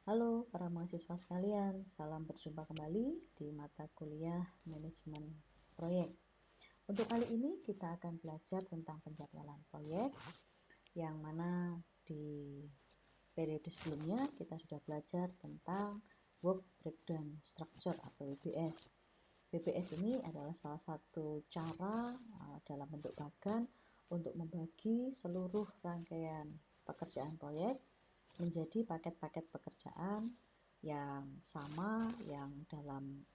Halo para mahasiswa sekalian, salam berjumpa kembali di mata kuliah manajemen proyek. Untuk kali ini kita akan belajar tentang penjadwalan proyek, yang mana di periode sebelumnya kita sudah belajar tentang work breakdown structure atau WBS. WBS ini adalah salah satu cara dalam bentuk bagan untuk membagi seluruh rangkaian pekerjaan proyek menjadi paket-paket pekerjaan yang sama, yang dalam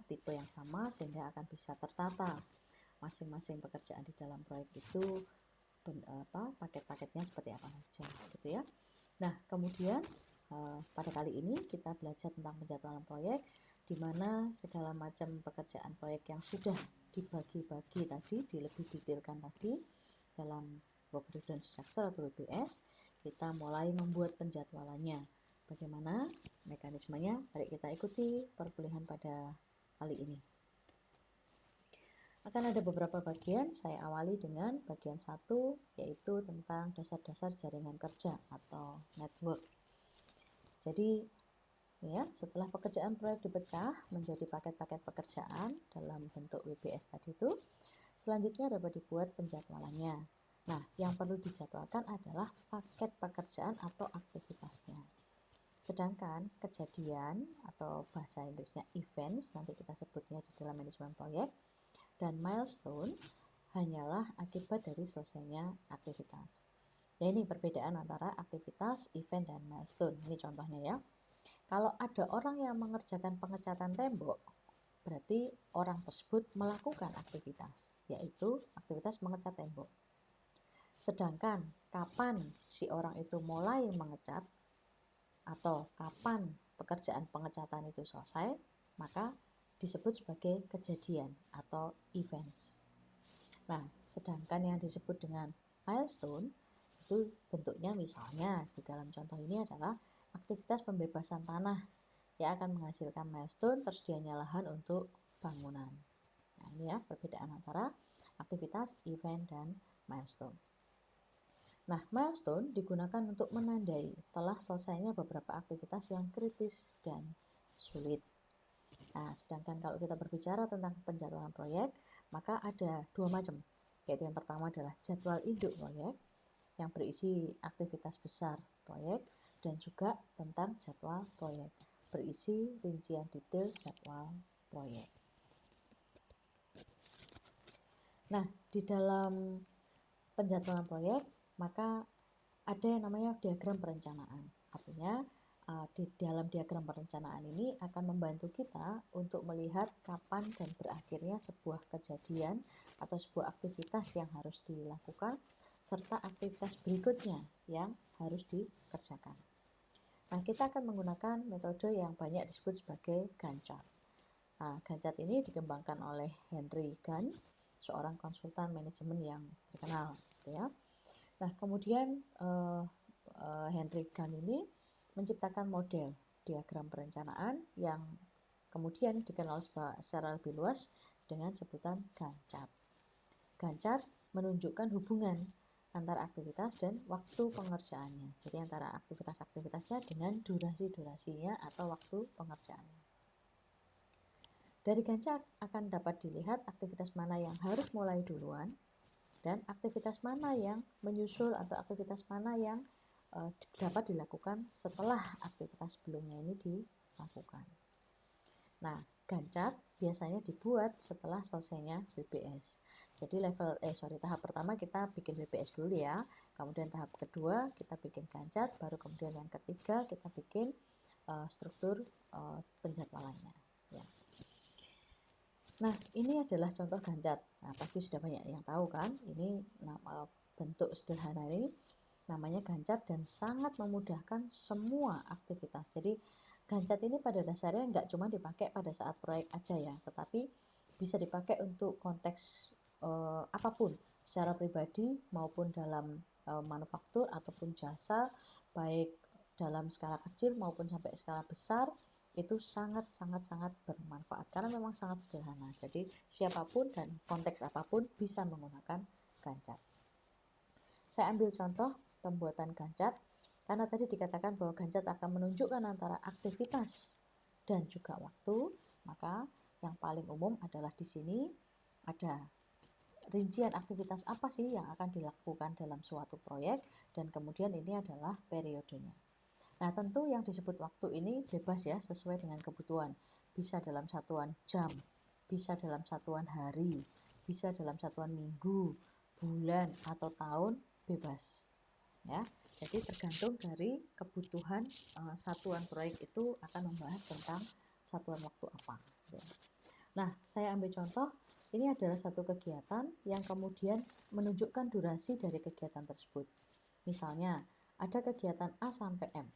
tipe yang sama, sehingga akan bisa tertata masing-masing pekerjaan di dalam proyek itu paket-paketnya seperti apa saja gitu ya. Nah, kemudian pada kali ini kita belajar tentang penjadwalan proyek, di mana segala macam pekerjaan proyek yang sudah dibagi-bagi tadi, lebih detailkan tadi dalam work breakdown structure atau WBS, kita mulai membuat penjadwalannya. Bagaimana mekanismenya? Mari kita ikuti perkuliahan pada kali ini. Akan ada beberapa bagian, saya awali dengan bagian 1, yaitu tentang dasar-dasar jaringan kerja atau network. Jadi ya, setelah pekerjaan proyek dipecah menjadi paket-paket pekerjaan dalam bentuk WBS tadi itu, selanjutnya dapat dibuat penjadwalannya. Nah, yang perlu dijadwalkan adalah paket pekerjaan atau aktivitasnya. Sedangkan kejadian atau bahasa Inggrisnya events, nanti kita sebutnya di dalam manajemen proyek, dan milestone hanyalah akibat dari selesainya aktivitas. Ya, ini perbedaan antara aktivitas, event, dan milestone. Ini contohnya ya. Kalau ada orang yang mengerjakan pengecatan tembok, berarti orang tersebut melakukan aktivitas, yaitu aktivitas mengecat tembok. Sedangkan kapan si orang itu mulai mengecat atau kapan pekerjaan pengecatan itu selesai, maka disebut sebagai kejadian atau events. Nah, sedangkan yang disebut dengan milestone itu bentuknya misalnya di dalam contoh ini adalah aktivitas pembebasan tanah yang akan menghasilkan milestone tersedianya lahan untuk bangunan. Nah, ini ya perbedaan antara aktivitas, event, dan milestone. Nah, milestone digunakan untuk menandai telah selesainya beberapa aktivitas yang kritis dan sulit. Nah, sedangkan kalau kita berbicara tentang penjadwalan proyek, maka ada dua macam, yaitu yang pertama adalah jadwal induk proyek yang berisi aktivitas besar proyek, dan juga tentang jadwal proyek berisi rincian detail jadwal proyek. Nah, di dalam penjadwalan proyek maka ada yang namanya diagram perencanaan. Artinya di dalam diagram perencanaan ini akan membantu kita untuk melihat kapan dan berakhirnya sebuah kejadian atau sebuah aktivitas yang harus dilakukan, serta aktivitas berikutnya yang harus dikerjakan. Nah, kita akan menggunakan metode yang banyak disebut sebagai Gantt chart. Nah, Gantt chart ini dikembangkan oleh Henry Gantt, seorang konsultan manajemen yang terkenal, gitu ya. Nah, kemudian Henry Gantt ini menciptakan model diagram perencanaan yang kemudian dikenal secara lebih luas dengan sebutan Gantt chart. Gantt chart menunjukkan hubungan antara aktivitas dan waktu pengerjaannya. Jadi antara aktivitas-aktivitasnya dengan durasi-durasinya atau waktu pengerjaannya. Dari Gantt chart akan dapat dilihat aktivitas mana yang harus mulai duluan dan aktivitas mana yang menyusul atau aktivitas mana yang dapat dilakukan setelah aktivitas sebelumnya ini dilakukan. Nah, Gantt chart biasanya dibuat setelah selesainya WBS. Jadi tahap pertama kita bikin WBS dulu ya. Kemudian tahap kedua kita bikin Gantt chart, baru kemudian yang ketiga kita bikin struktur penjadwalannya. Ya. Nah, ini adalah contoh Gantt chart. Nah, pasti sudah banyak yang tahu kan? Ini bentuk sederhana ini namanya Gantt chart dan sangat memudahkan semua aktivitas. Jadi Gantt chart ini pada dasarnya nggak cuma dipakai pada saat proyek aja ya, tetapi bisa dipakai untuk konteks apapun, secara pribadi maupun dalam manufaktur ataupun jasa, baik dalam skala kecil maupun sampai skala besar, itu sangat bermanfaat karena memang sangat sederhana. Jadi siapapun dan konteks apapun bisa menggunakan Gantt chart. Saya ambil contoh pembuatan Gantt chart. Karena tadi dikatakan bahwa Ganjat akan menunjukkan antara aktivitas dan juga waktu, maka yang paling umum adalah di sini ada rincian aktivitas apa sih yang akan dilakukan dalam suatu proyek, dan kemudian ini adalah periodenya. Nah, tentu yang disebut waktu ini bebas ya, sesuai dengan kebutuhan. Bisa dalam satuan jam, bisa dalam satuan hari, bisa dalam satuan minggu, bulan, atau tahun, bebas. Ya, jadi tergantung dari kebutuhan satuan proyek itu akan membahas tentang satuan waktu apa. Nah, saya ambil contoh, ini adalah satu kegiatan yang kemudian menunjukkan durasi dari kegiatan tersebut. Misalnya, ada kegiatan A sampai M.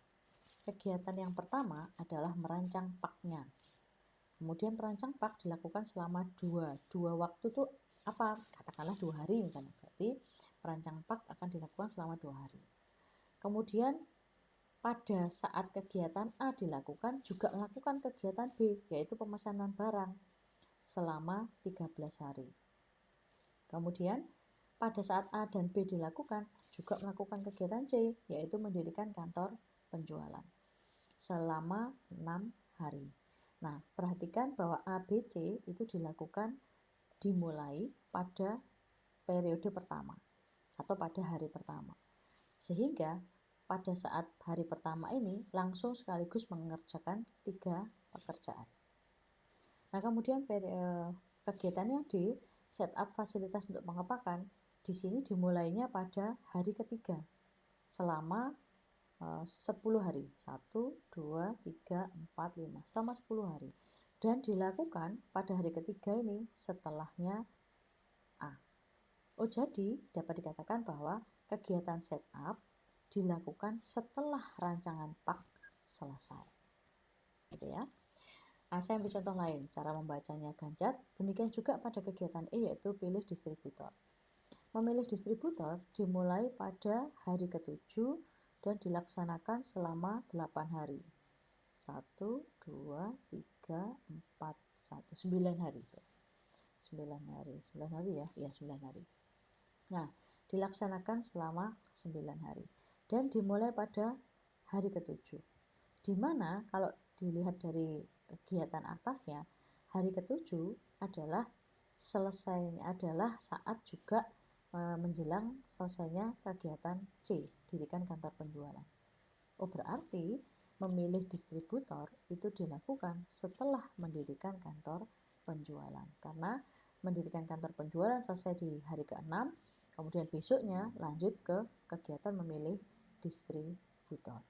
Kegiatan yang pertama adalah merancang paknya. Kemudian merancang pak dilakukan selama dua waktu itu apa? Katakanlah 2 hari misalnya. Berarti merancang pak akan dilakukan selama 2 hari. Kemudian pada saat kegiatan A dilakukan juga melakukan kegiatan B, yaitu pemesanan barang selama 13 hari. Kemudian pada saat A dan B dilakukan juga melakukan kegiatan C, yaitu mendirikan kantor penjualan selama 6 hari. Nah, perhatikan bahwa A, B, C itu dilakukan dimulai pada periode pertama atau pada hari pertama. Sehingga pada saat hari pertama ini langsung sekaligus mengerjakan 3 pekerjaan. Nah, kemudian kegiatannya di setup fasilitas untuk pengepakan, di sini dimulainya pada hari ketiga selama 10 hari. 1, 2, 3, 4, 5. Selama 10 hari. Dan dilakukan pada hari ketiga ini setelahnya A. Oh, jadi dapat dikatakan bahwa kegiatan setup dilakukan setelah rancangan pak selesai. Gitu ya. Nah, saya ambil contoh lain, cara membacanya Ganjat. Demikian juga pada kegiatan E, yaitu pilih distributor. Memilih distributor dimulai pada hari ke-7 dan dilaksanakan selama 8 hari. 1, 2, 3, 4, 1, 9 hari. 9 hari, 9 hari ya, ya 9 hari. Nah, dilaksanakan selama 9 hari. Dan dimulai pada hari ke-7. Di mana kalau dilihat dari kegiatan atasnya, hari ke-7 adalah selesainya adalah saat juga menjelang selesainya kegiatan C, dirikan kantor penjualan. Oh, berarti memilih distributor itu dilakukan setelah mendirikan kantor penjualan. Karena mendirikan kantor penjualan selesai di hari ke-6, kemudian besoknya lanjut ke kegiatan memilih distributor,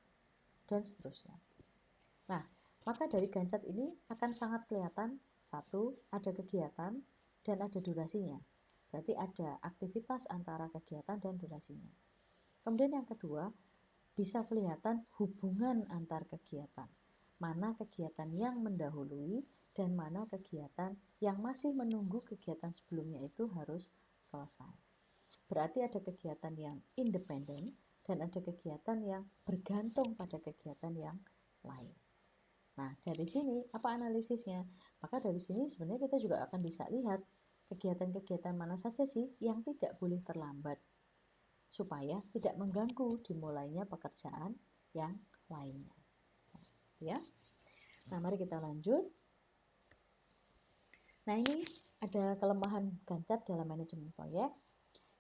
dan seterusnya. Nah, maka dari Ganjat ini akan sangat kelihatan, satu, ada kegiatan dan ada durasinya. Berarti ada aktivitas antara kegiatan dan durasinya. Kemudian yang kedua, bisa kelihatan hubungan antar kegiatan. Mana kegiatan yang mendahului dan mana kegiatan yang masih menunggu kegiatan sebelumnya itu harus selesai. Berarti ada kegiatan yang independen dan ada kegiatan yang bergantung pada kegiatan yang lain. Nah, dari sini apa analisisnya? Maka dari sini sebenarnya kita juga akan bisa lihat kegiatan-kegiatan mana saja sih yang tidak boleh terlambat supaya tidak mengganggu dimulainya pekerjaan yang lainnya. Ya. Nah, mari kita lanjut. Nah, ini ada kelemahan Ganjat dalam manajemen proyek.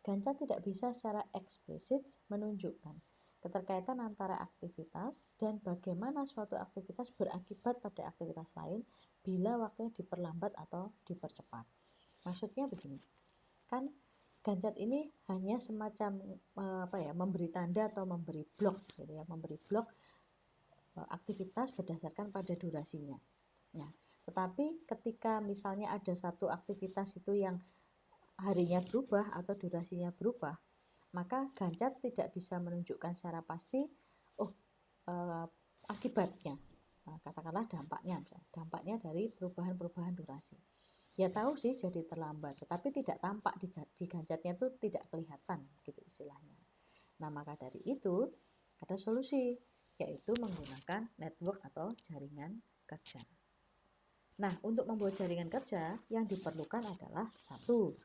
Ganjat tidak bisa secara eksplisit menunjukkan keterkaitan antara aktivitas dan bagaimana suatu aktivitas berakibat pada aktivitas lain bila waktunya diperlambat atau dipercepat. Maksudnya begini, kan Ganjat ini hanya semacam memberi tanda atau memberi blok gitu ya, memberi blok aktivitas berdasarkan pada durasinya. Nah, tetapi ketika misalnya ada satu aktivitas itu yang harinya berubah atau durasinya berubah, maka Ganjat tidak bisa menunjukkan secara pasti akibatnya, katakanlah dampaknya dari perubahan-perubahan durasi. Ya tahu sih jadi terlambat, tetapi tidak tampak di Ganjatnya itu tidak kelihatan gitu istilahnya. Nah, maka dari itu ada solusi, yaitu menggunakan network atau jaringan kerja. Nah, untuk membuat jaringan kerja yang diperlukan adalah satu,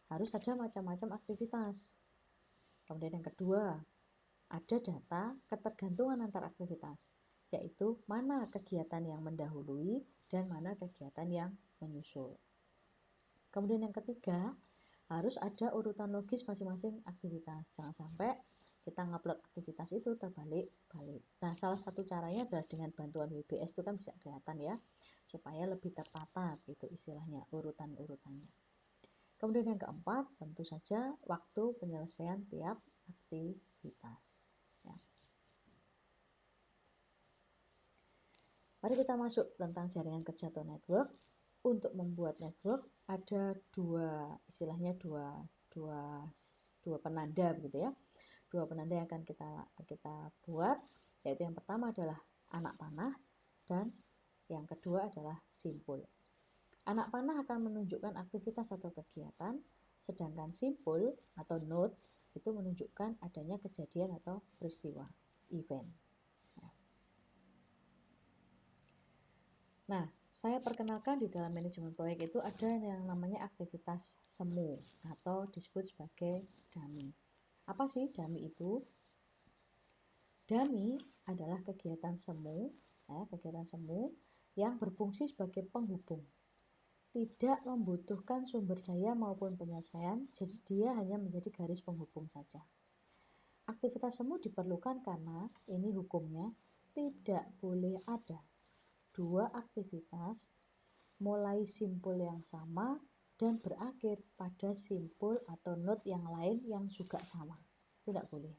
harus ada macam-macam aktivitas. Kemudian yang kedua, ada data ketergantungan antar aktivitas, yaitu mana kegiatan yang mendahului dan mana kegiatan yang menyusul. Kemudian yang ketiga, harus ada urutan logis masing-masing aktivitas. Jangan sampai kita ngupload aktivitas itu terbalik-balik. Nah, salah satu caranya adalah dengan bantuan WBS, itu kan bisa kelihatan ya, supaya lebih tertata gitu istilahnya urutan-urutannya. Kemudian yang keempat, tentu saja waktu penyelesaian tiap aktivitas. Ya. Mari kita masuk tentang jaringan kerja atau network. Untuk membuat network ada dua penanda begitu ya. Dua penanda yang akan kita buat, yaitu yang pertama adalah anak panah dan yang kedua adalah simpul. Anak panah akan menunjukkan aktivitas atau kegiatan, sedangkan simpul atau node itu menunjukkan adanya kejadian atau peristiwa, event. Nah, saya perkenalkan di dalam manajemen proyek itu ada yang namanya aktivitas semu atau disebut sebagai dummy. Apa sih dummy itu? Dummy adalah kegiatan semu yang berfungsi sebagai penghubung. Tidak membutuhkan sumber daya maupun penyelesaian, jadi dia hanya menjadi garis penghubung saja. Aktivitas semu diperlukan karena ini hukumnya tidak boleh ada dua aktivitas mulai simpul yang sama dan berakhir pada simpul atau node yang lain yang juga sama. Itu tidak boleh.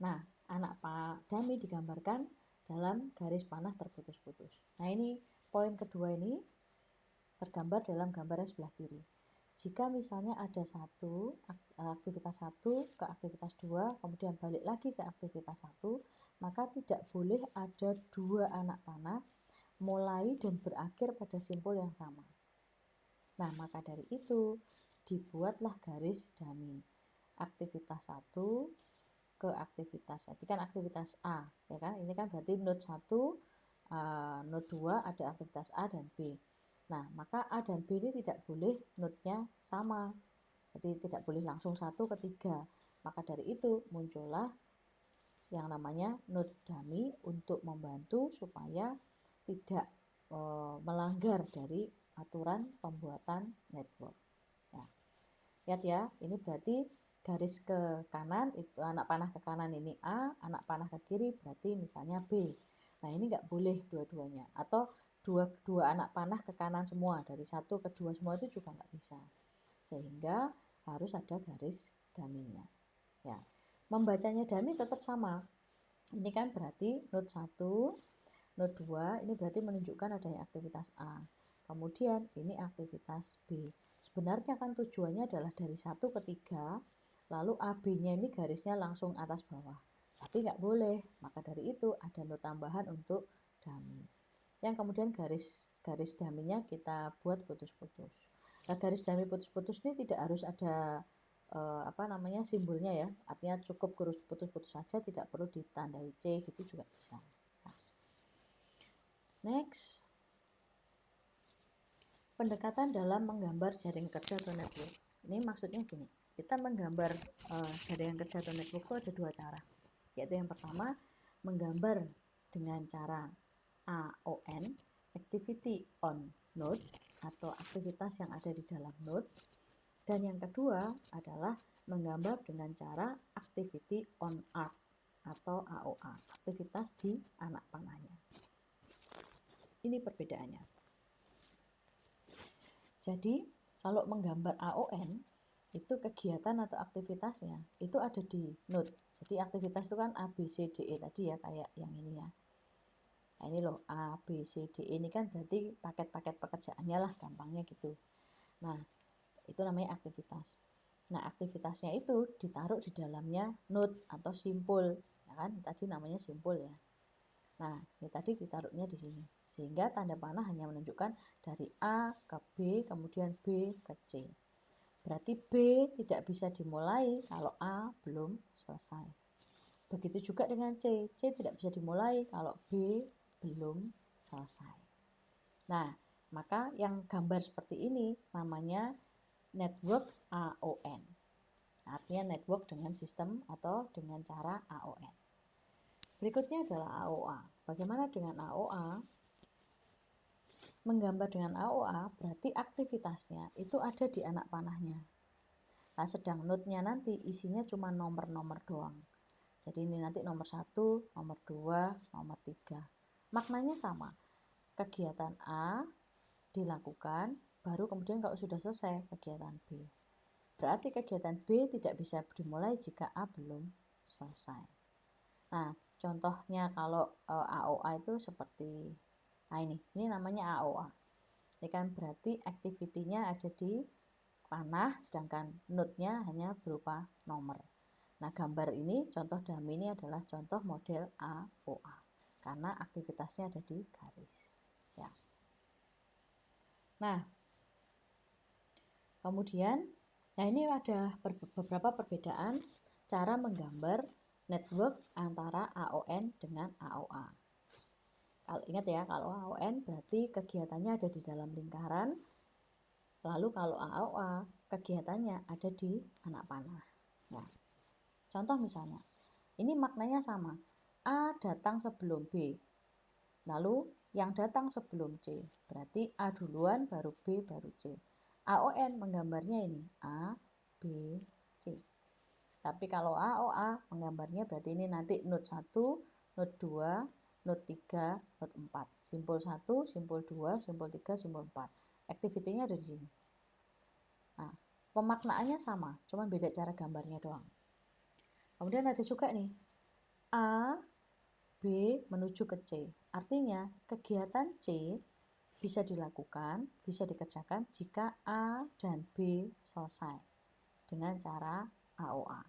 Nah, anak dummy digambarkan dalam garis panah terputus-putus. Nah, ini poin kedua ini tergambar dalam gambar yang sebelah kiri. Jika misalnya ada aktivitas 1 ke aktivitas 2, kemudian balik lagi ke aktivitas 1, maka tidak boleh ada dua anak panah mulai dan berakhir pada simpul yang sama. Nah, maka dari itu dibuatlah garis dummy. Aktivitas 1 ke aktivitas, jadi kan aktivitas A, ya kan? Ini kan berarti node 1, node 2 ada aktivitas A dan B. Nah, maka A dan B ini tidak boleh node-nya sama. Jadi tidak boleh langsung 1 ke 3. Maka dari itu muncullah yang namanya node dummy untuk membantu supaya tidak melanggar dari aturan pembuatan network. Ya. Lihat ya, ini berarti garis ke kanan itu anak panah ke kanan ini A, anak panah ke kiri berarti misalnya B. Nah, ini nggak boleh dua-duanya. Atau dua anak panah ke kanan semua, dari 1 ke 2 semua itu juga nggak bisa. Sehingga harus ada garis dummy-nya. Ya. Membacanya dummy tetap sama. Ini kan berarti node 1, node 2 ini berarti menunjukkan adanya aktivitas A. Kemudian ini aktivitas B. Sebenarnya kan tujuannya adalah dari 1 ke 3, lalu AB-nya ini garisnya langsung atas bawah. Tapi nggak boleh, maka dari itu ada node tambahan untuk dummy. Yang kemudian garis dummy-nya kita buat putus-putus. Nah, garis dummy putus-putus ini tidak harus ada simbolnya ya. Artinya cukup garis putus-putus saja, tidak perlu ditandai C gitu juga bisa. Nah. Next. Pendekatan dalam menggambar jaringan kerja atau network. Ini maksudnya gini, kita menggambar jaringan kerja atau network itu ada dua cara. Yaitu yang pertama, menggambar dengan cara AON, activity on node, atau aktivitas yang ada di dalam node. Dan yang kedua adalah menggambar dengan cara activity on arc, atau AOA, aktivitas di anak panahnya. Ini perbedaannya. Jadi, kalau menggambar AON, itu kegiatan atau aktivitasnya itu ada di node. Jadi aktivitas itu kan A, B, C, D, E tadi ya, kayak yang ini ya. Nah, ini loh, A, B, C, D, E ini kan berarti paket-paket pekerjaannya lah, gampangnya gitu. Nah, itu namanya aktivitas. Nah, aktivitasnya itu ditaruh di dalamnya node atau simpul, ya kan? Tadi namanya simpul ya. Nah, ini tadi ditaruhnya di sini. Sehingga tanda panah hanya menunjukkan dari A ke B, kemudian B ke C. Berarti B tidak bisa dimulai kalau A belum selesai. Begitu juga dengan C. C tidak bisa dimulai kalau B belum selesai. Nah, maka yang gambar seperti ini namanya network AON. Artinya network dengan sistem atau dengan cara AON. Berikutnya adalah AOA. Bagaimana dengan AOA? Menggambar dengan AOA berarti aktivitasnya itu ada di anak panahnya. Nah, sedang node-nya nanti isinya cuma nomor-nomor doang. Jadi ini nanti nomor 1, nomor 2, nomor 3. Maknanya sama. Kegiatan A dilakukan, baru kemudian kalau sudah selesai kegiatan B. Berarti kegiatan B tidak bisa dimulai jika A belum selesai. Nah, contohnya kalau AOA itu seperti ini namanya AOA. Ini kan berarti activity-nya ada di panah, sedangkan node-nya hanya berupa nomor. Nah, gambar ini, contoh dummy ini adalah contoh model AOA. Karena aktivitasnya ada di garis. Ya. Nah, kemudian, ini ada beberapa perbedaan cara menggambar network antara AON dengan AOA. Kalau ingat ya, kalau AON berarti kegiatannya ada di dalam lingkaran, lalu kalau AOA kegiatannya ada di anak panah. Nah, contoh misalnya, ini maknanya sama. A datang sebelum B, lalu yang datang sebelum C. Berarti A duluan, baru B, baru C. AON menggambarnya ini A, B, C. Tapi kalau AOA menggambarnya berarti ini nanti node 1, node 2, node 3, node 4. Simpul 1, simpul 2, simpul 3, simpul 4. Activity-nya ada di sini. Nah, pemaknaannya sama, cuma beda cara gambarnya doang. Kemudian ada juga nih, A, B menuju ke C. Artinya kegiatan C bisa dilakukan, bisa dikerjakan jika A dan B selesai dengan cara AOA.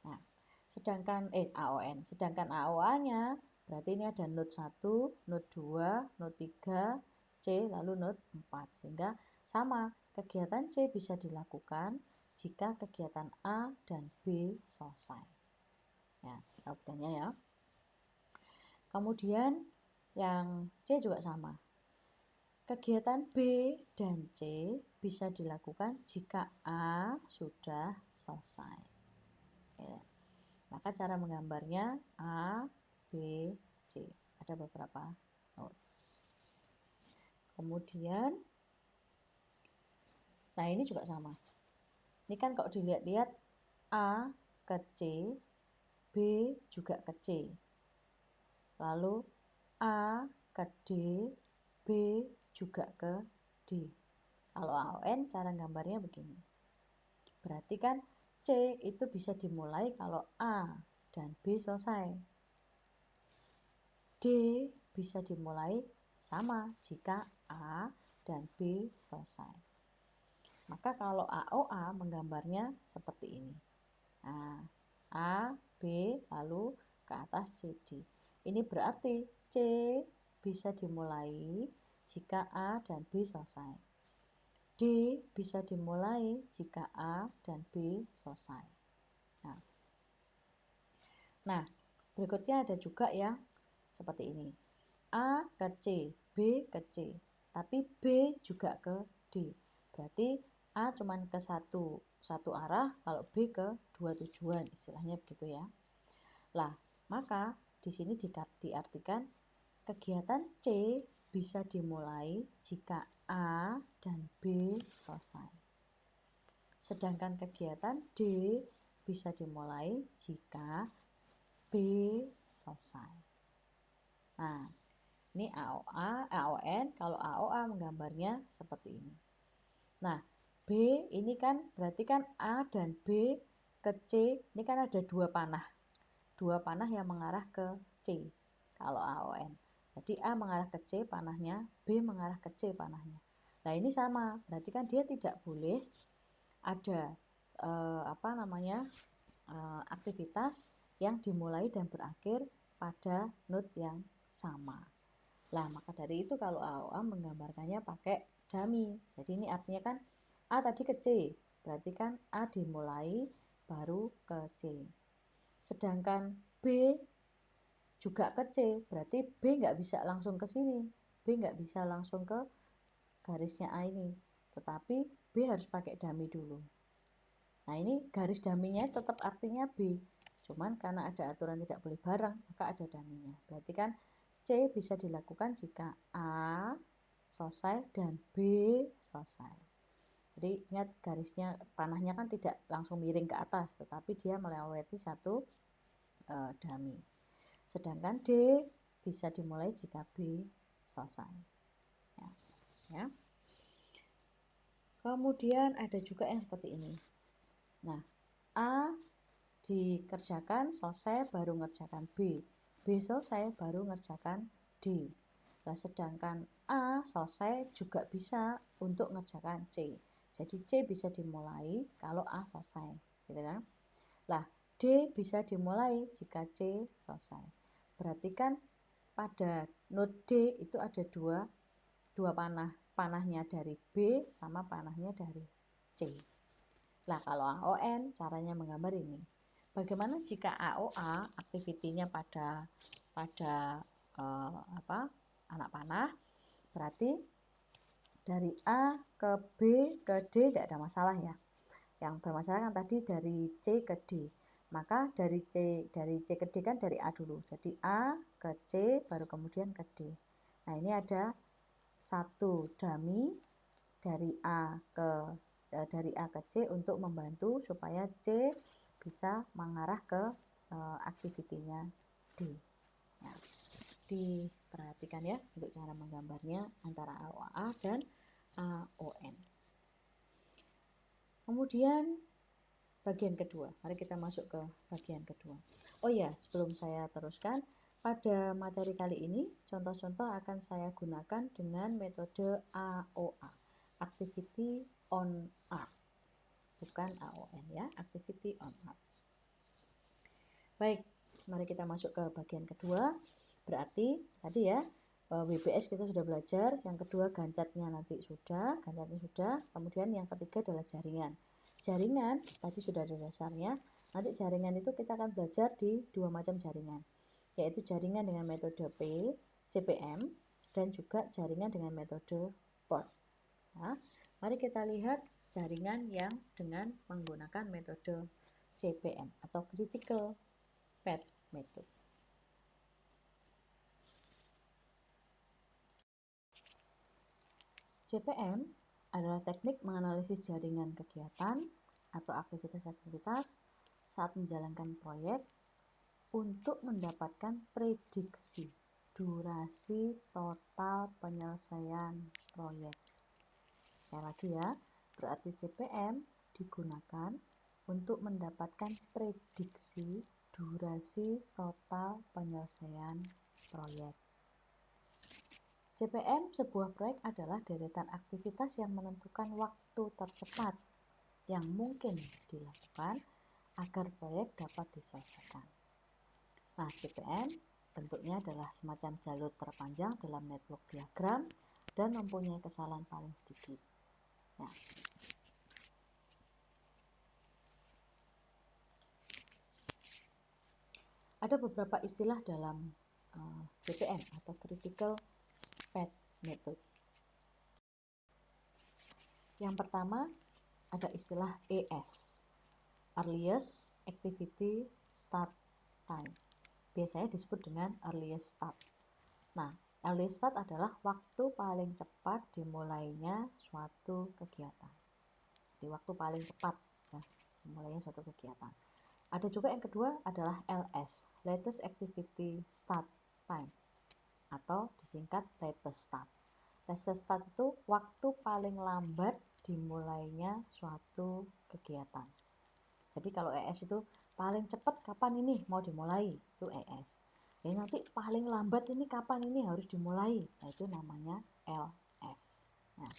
Nah, sedangkan AON, sedangkan AOA-nya berarti ini ada node 1, node 2, node 3, C, lalu node 4. Sehingga sama, kegiatan C bisa dilakukan jika kegiatan A dan B selesai. Ya, jawabannya ya. Kemudian yang C juga sama. Kegiatan B dan C bisa dilakukan jika A sudah selesai. Ya. Maka cara menggambarnya A, B, C. Ada beberapa node. Kemudian, nah ini juga sama. Ini kan kalau dilihat-lihat A ke C, B juga ke C. Lalu A ke D, B juga ke D. Kalau AON cara gambarnya begini. Berarti kan C itu bisa dimulai kalau A dan B selesai. D bisa dimulai sama jika A dan B selesai. Maka kalau AOA menggambarnya seperti ini. Nah, A, B, lalu ke atas CD. Ini berarti C bisa dimulai jika A dan B selesai. D bisa dimulai jika A dan B selesai. Nah, berikutnya ada juga yang seperti ini. A ke C, B ke C, tapi B juga ke D. Berarti A cuma ke satu arah, kalau B ke dua tujuan, istilahnya begitu ya. Lah, maka di sini diartikan kegiatan C bisa dimulai jika A dan B selesai. Sedangkan kegiatan D bisa dimulai jika B selesai. Nah, ini AOA, AON, kalau AOA menggambarnya seperti ini. Nah, B ini kan berarti kan A dan B ke C, ini kan ada dua panah. Dua panah yang mengarah ke C, kalau AON. Jadi A mengarah ke C panahnya, B mengarah ke C panahnya. Nah, ini sama, berarti kan dia tidak boleh ada aktivitas yang dimulai dan berakhir pada node yang sama. Lah, maka dari itu kalau AOA menggambarkannya pakai dummy. Jadi ini artinya kan A tadi ke C, berarti kan A dimulai baru ke C. Sedangkan B juga ke C, berarti B nggak bisa langsung ke sini. B nggak bisa langsung ke garisnya A ini, tetapi B harus pakai dummy dulu. Nah, ini garis daminya tetap artinya B. Cuman karena ada aturan tidak boleh bareng, maka ada daminya. Berarti kan C bisa dilakukan jika A selesai dan B selesai. Jadi ingat garisnya, panahnya kan tidak langsung miring ke atas, tetapi dia melewati satu dami. Sedangkan D bisa dimulai jika B selesai. Ya. Kemudian ada juga yang seperti ini. Nah, A dikerjakan selesai baru ngerjakan B. B selesai baru ngerjakan D. Nah, sedangkan A selesai juga bisa untuk ngerjakan C. Jadi C bisa dimulai kalau A selesai, gitu kan? Lah, D bisa dimulai jika C selesai. Berarti kan pada node D itu ada dua panahnya dari B sama panahnya dari C. Lah, kalau AON caranya menggambar ini. Bagaimana jika AOA aktivitinya pada anak panah? Berarti dari A ke B ke D tidak ada masalah ya. Yang bermasalah kan tadi dari C ke D. Maka dari C ke D kan dari A dulu. Jadi A ke C baru kemudian ke D. Nah, ini ada satu dami dari A ke C untuk membantu supaya C bisa mengarah ke aktivitinya D. Nah, diperhatikan ya untuk cara menggambarnya antara AOA dan AON. Kemudian bagian kedua, mari kita masuk ke bagian kedua. Oh ya, sebelum saya teruskan, pada materi kali ini contoh-contoh akan saya gunakan dengan metode AOA, Activity on Art, bukan AON ya, Activity on Art. Baik, mari kita masuk ke bagian kedua. Berarti tadi ya, WBS kita sudah belajar, yang kedua gancatnya sudah, kemudian yang ketiga adalah jaringan. Jaringan tadi sudah ada dasarnya, nanti jaringan itu kita akan belajar di dua macam jaringan, yaitu jaringan dengan metode CPM dan juga jaringan dengan metode PORT. Nah, mari kita lihat jaringan yang dengan menggunakan metode CPM atau Critical Path Method. CPM adalah teknik menganalisis jaringan kegiatan atau aktivitas-aktivitas saat menjalankan proyek untuk mendapatkan prediksi durasi total penyelesaian proyek. Sekali lagi ya, berarti CPM digunakan untuk mendapatkan prediksi durasi total penyelesaian proyek. CPM sebuah proyek adalah deretan aktivitas yang menentukan waktu tercepat yang mungkin dilakukan agar proyek dapat diselesaikan. Nah, CPM bentuknya adalah semacam jalur terpanjang dalam network diagram dan mempunyai kesalahan paling sedikit. Nah, ada beberapa istilah dalam CPM atau Critical Path Method. Yang pertama ada istilah ES, Earliest Activity Start Time. Biasanya disebut dengan earliest start. Nah, earliest start adalah waktu paling cepat dimulainya suatu kegiatan. Di waktu paling cepat ya, dimulainya suatu kegiatan. Ada juga yang kedua adalah LS, Latest Activity Start Time, atau disingkat latest start. Latest start itu waktu paling lambat dimulainya suatu kegiatan. Jadi kalau ES itu paling cepat kapan ini mau dimulai, itu ES. Jadi nanti paling lambat ini kapan ini harus dimulai, nah itu namanya LS. Nah,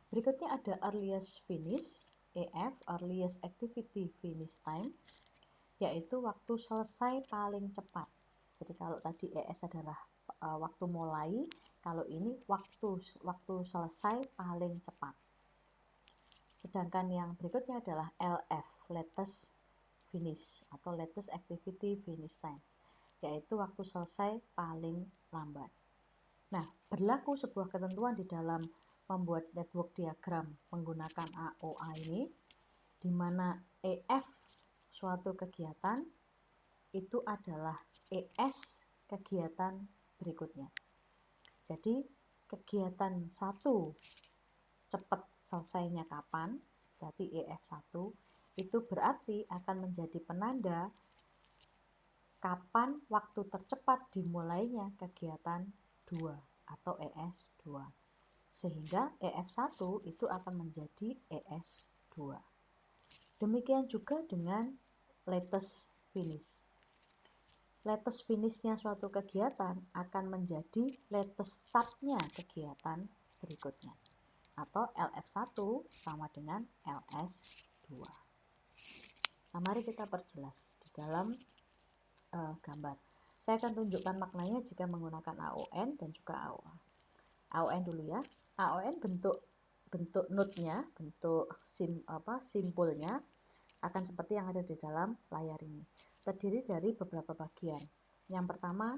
berikutnya ada earliest finish, EF, earliest activity finish time, yaitu waktu selesai paling cepat. Jadi kalau tadi ES adalah waktu mulai, kalau ini waktu selesai paling cepat. Sedangkan yang berikutnya adalah LF, latest finish atau latest activity finish time, yaitu waktu selesai paling lambat. Nah, berlaku sebuah ketentuan di dalam membuat network diagram menggunakan AOA ini, di mana EF suatu kegiatan itu adalah ES kegiatan berikutnya. Jadi kegiatan 1 cepat selesainya kapan, berarti EF1, itu berarti akan menjadi penanda kapan waktu tercepat dimulainya kegiatan 2 atau ES2. Sehingga EF1 itu akan menjadi ES2. Demikian juga dengan latest finish. Latest finishnya suatu kegiatan akan menjadi latest startnya kegiatan berikutnya. Atau LF1 sama dengan LS2. Nah, mari kita perjelas di dalam gambar. Saya akan tunjukkan maknanya jika menggunakan AON dan juga AOA. AON dulu ya. AON bentuk node-nya, bentuk simpulnya akan seperti yang ada di dalam layar ini. Terdiri dari beberapa bagian. Yang pertama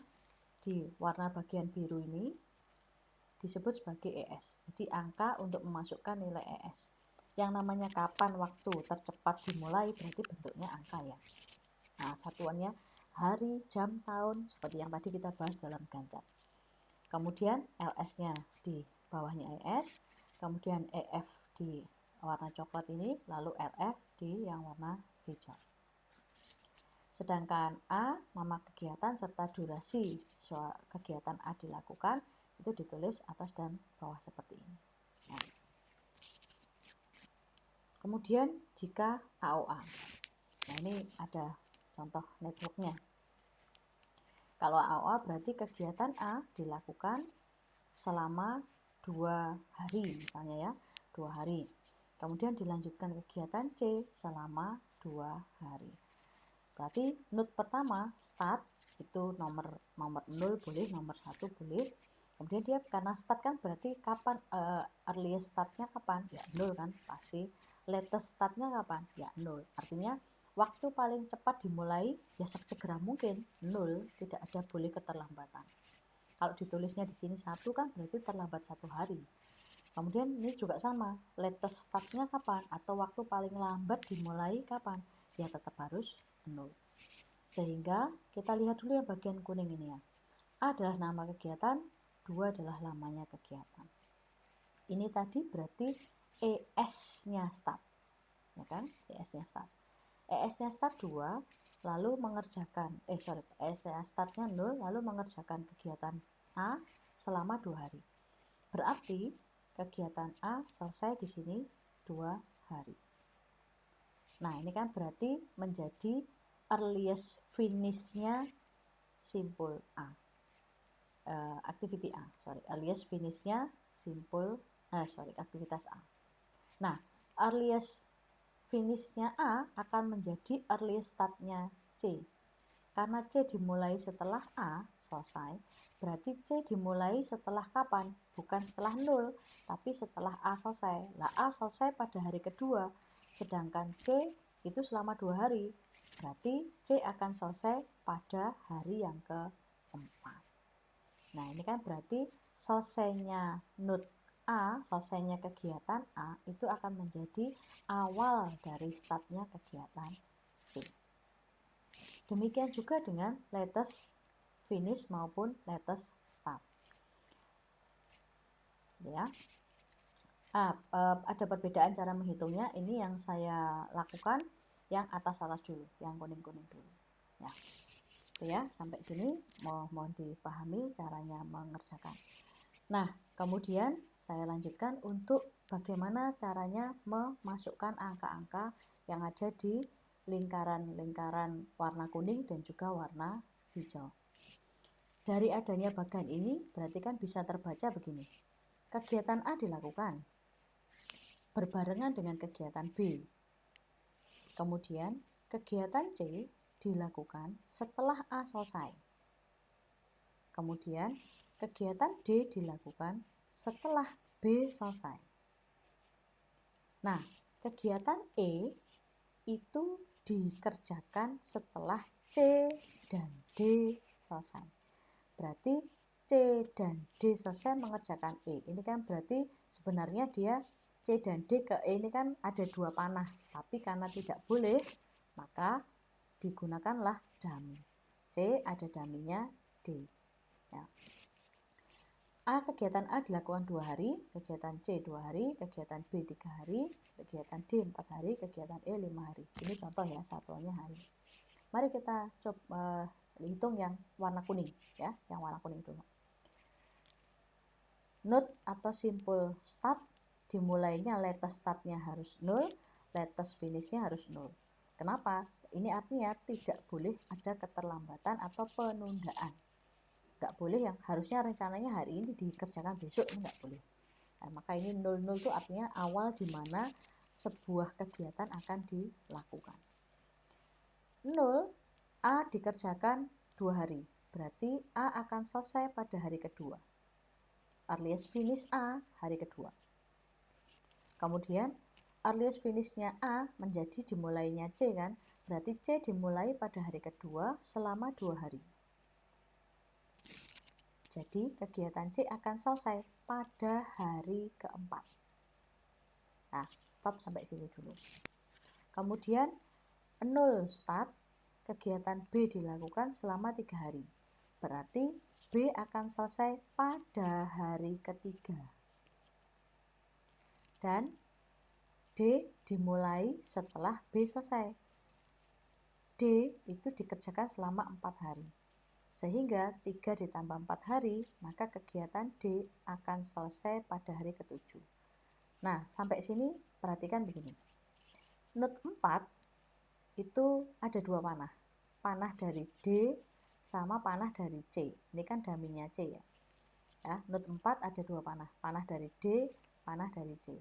di warna bagian biru ini disebut sebagai ES. Jadi angka untuk memasukkan nilai ES. Yang namanya kapan waktu tercepat dimulai berarti bentuknya angka ya. Nah, satuannya hari, jam, tahun, seperti yang tadi kita bahas dalam Gantt. Kemudian LS-nya di bawahnya ES, kemudian EF di warna coklat ini, lalu LF di yang warna hijau. Sedangkan A, nama kegiatan serta durasi kegiatan A dilakukan, itu ditulis atas dan bawah seperti ini. Nah. Kemudian jika AOA, nah ini ada contoh networknya. Kalau AOA berarti kegiatan A dilakukan selama 2 hari misalnya ya, 2 hari. Kemudian dilanjutkan kegiatan C selama 2 hari. Berarti node pertama start itu nomor 0 boleh, nomor 1 boleh. Kemudian dia karena start kan berarti kapan earliest startnya kapan? Ya 0 kan pasti. Latest startnya kapan? Ya 0. Artinya waktu paling cepat dimulai ya segera mungkin 0, tidak ada boleh keterlambatan. Kalau ditulisnya di sini 1 kan berarti terlambat 1 hari. Kemudian ini juga sama, latest startnya kapan atau waktu paling lambat dimulai kapan? Ya tetap harus 0. Sehingga kita lihat dulu yang bagian kuning ini ya. A adalah nama kegiatan, 2 adalah lamanya kegiatan. Ini tadi berarti ES-nya start. Ya kan? ES-nya start. ES-nya start 2 lalu mengerjakan ES-nya startnya 0 lalu mengerjakan kegiatan A selama 2 hari. Berarti kegiatan A selesai di sini 2 hari. Nah, ini kan berarti menjadi earliest finish-nya simpul A. Activity A, earliest finish-nya aktivitas A. Nah, earliest finish-nya A akan menjadi earliest start-nya C. Karena C dimulai setelah A selesai, berarti C dimulai setelah kapan? Bukan setelah 0, tapi setelah A selesai. Lah A selesai pada hari kedua, sedangkan C itu selama 2 hari. Berarti C akan selesai pada hari yang keempat. Nah, ini kan berarti selesainya node A, selesainya kegiatan A, itu akan menjadi awal dari startnya kegiatan C. Demikian juga dengan latest finish maupun latest start. Ya. Ada perbedaan cara menghitungnya. Ini yang saya lakukan yang atas dulu, yang kuning-kuning dulu. Ya. Oke ya, sampai sini mohon dipahami caranya mengerjakan. Nah, kemudian saya lanjutkan untuk bagaimana caranya memasukkan angka-angka yang ada di lingkaran-lingkaran warna kuning dan juga warna hijau. Dari adanya bagan ini berarti kan bisa terbaca begini. Kegiatan A dilakukan berbarengan dengan kegiatan B. Kemudian kegiatan C dilakukan setelah A selesai. Kemudian kegiatan D dilakukan setelah B selesai. Nah, kegiatan E itu dikerjakan setelah C dan D selesai. Berarti C dan D selesai mengerjakan E. Ini kan berarti sebenarnya dia C dan D ke E ini kan ada 2 panah, tapi karena tidak boleh, maka digunakanlah dummy. C ada dummy-nya D. Ya. Kegiatan A dilakukan 2 hari, kegiatan C 2 hari, kegiatan B 3 hari, kegiatan D 4 hari, kegiatan E 5 hari. Ini contoh ya, satuannya hari. Mari kita coba hitung yang warna kuning ya, yang warna kuning dulu. Note atau simple start, dimulainya latest startnya harus 0, latest finishnya harus 0. Kenapa? Ini artinya tidak boleh ada keterlambatan atau penundaan. Nggak boleh yang harusnya rencananya hari ini dikerjakan besok, ini nggak boleh. Nah, maka ini 00 itu artinya awal di mana sebuah kegiatan akan dilakukan. 0, A dikerjakan 2 hari, berarti A akan selesai pada hari kedua. Earliest finish A hari kedua. Kemudian earliest finishnya A menjadi dimulainya C kan, berarti C dimulai pada hari kedua selama 2 hari. Jadi kegiatan C akan selesai pada hari keempat. Nah, stop sampai sini dulu. Kemudian 0 start, kegiatan B dilakukan selama 3 hari. Berarti B akan selesai pada hari ketiga. Dan D dimulai setelah B selesai. D itu dikerjakan selama 4 hari. Sehingga 3 ditambah 4 hari, maka kegiatan D akan selesai pada hari ke-7. Nah, sampai sini perhatikan begini. Note 4 itu ada 2 panah. Panah dari D sama panah dari C. Ini kan dummy-nya C ya. Note 4 ada 2 panah. Panah dari D, panah dari C.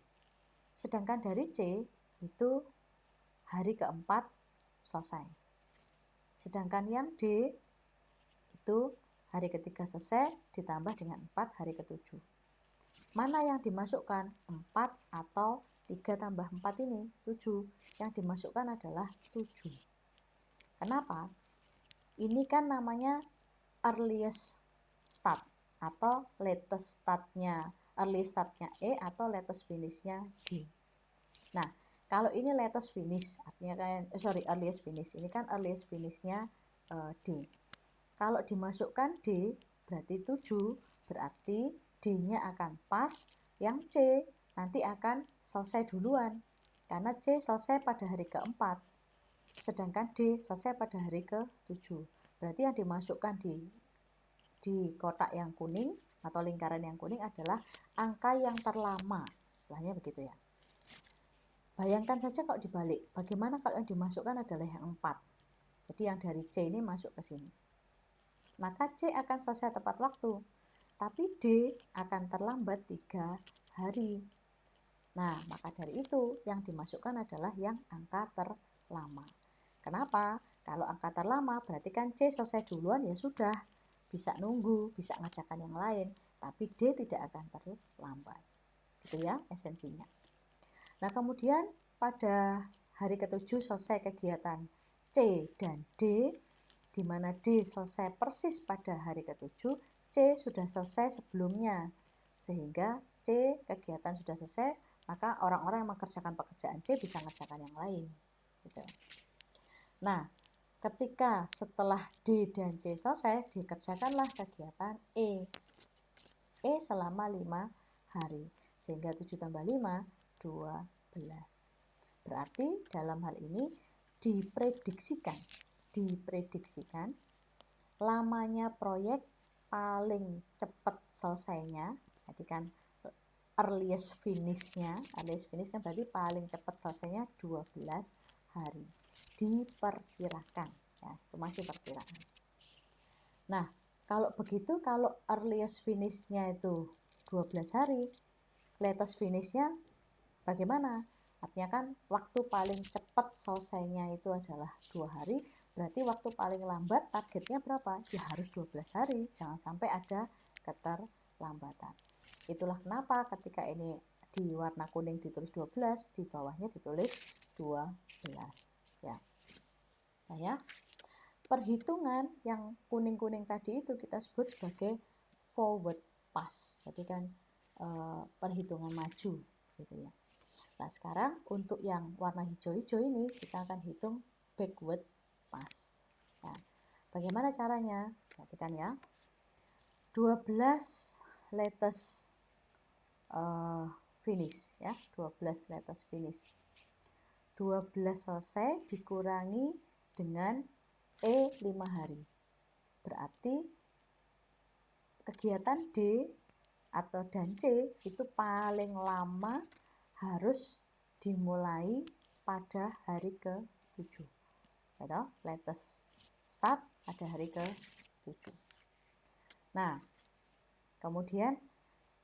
Sedangkan dari C itu hari keempat selesai. Sedangkan yang D itu hari ketiga selesai ditambah dengan 4 hari ke-7. Mana yang dimasukkan? 4 atau 3 tambah 4 ini 7. Yang dimasukkan adalah 7. Kenapa? Ini kan namanya earliest start atau latest startnya, early startnya E atau latest finishnya D. Nah, kalau ini latest finish artinya kan earliest finish. Ini kan earliest finishnya D. Kalau dimasukkan D berarti 7, berarti D-nya akan pas, yang C nanti akan selesai duluan. Karena C selesai pada hari keempat, sedangkan D selesai pada hari ke-7. Berarti yang dimasukkan di kotak yang kuning atau lingkaran yang kuning adalah angka yang terlama. Istilahnya begitu ya. Bayangkan saja kalau dibalik, bagaimana kalau yang dimasukkan adalah yang 4. Jadi yang dari C ini masuk ke sini. Maka C akan selesai tepat waktu, tapi D akan terlambat 3 hari. Nah, maka dari itu yang dimasukkan adalah yang angka terlama. Kenapa? Kalau angka terlama berarti kan C selesai duluan, ya sudah, bisa nunggu, bisa ngerjakan yang lain, tapi D tidak akan terlambat. Itu ya esensinya. Nah, kemudian pada hari ke-7 selesai kegiatan C dan D, di mana D selesai persis pada hari ke-7, C sudah selesai sebelumnya. Sehingga C kegiatan sudah selesai, maka orang-orang yang mengerjakan pekerjaan C bisa mengerjakan yang lain. Gitu. Nah, ketika setelah D dan C selesai, dikerjakanlah kegiatan E. E selama 5 hari. Sehingga 7 tambah 5, 12. Berarti dalam hal ini diprediksikan lamanya proyek paling cepat selesainya, jadi kan earliest finish kan berarti paling cepat selesainya 12 hari. Diperkirakan ya, itu masih perkiraan. Nah, kalau begitu, kalau earliest finish-nya itu 12 hari, latest finish-nya bagaimana? Artinya kan waktu paling cepat selesainya itu adalah 2 hari, berarti waktu paling lambat targetnya berapa? Ya harus 12 hari, jangan sampai ada keterlambatan. Itulah kenapa ketika ini di warna kuning ditulis 12, di bawahnya ditulis 12. Ya. Nah ya, perhitungan yang kuning-kuning tadi itu kita sebut sebagai forward pass. Jadi kan perhitungan maju gitu ya. Nah, sekarang untuk yang warna hijau-hijau ini kita akan hitung backward pass. Nah, bagaimana caranya? Perhatikan ya. 12 latest finish ya, 12 latest finish. 12 selesai dikurangi dengan E 5 hari. Berarti kegiatan D atau dan C itu paling lama harus dimulai pada hari ke-7. Ya, latest start pada hari ke-7. Nah, kemudian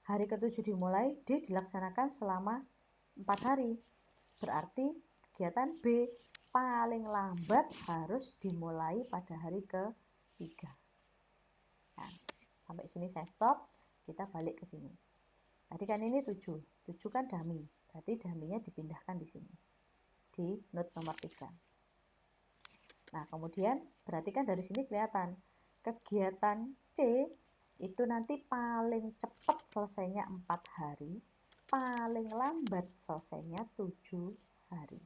hari ke-7 dimulai, D dilaksanakan selama 4 hari. Berarti kegiatan B paling lambat harus dimulai pada hari ke-3. Nah, sampai sini saya stop, kita balik ke sini. Tadi kan ini 7 kan dummy, berarti dummy-nya dipindahkan di sini, di node nomor 3. Nah, kemudian berarti kan dari sini kelihatan, kegiatan C itu nanti paling cepat selesainya 4 hari, paling lambat selesainya 7 hari.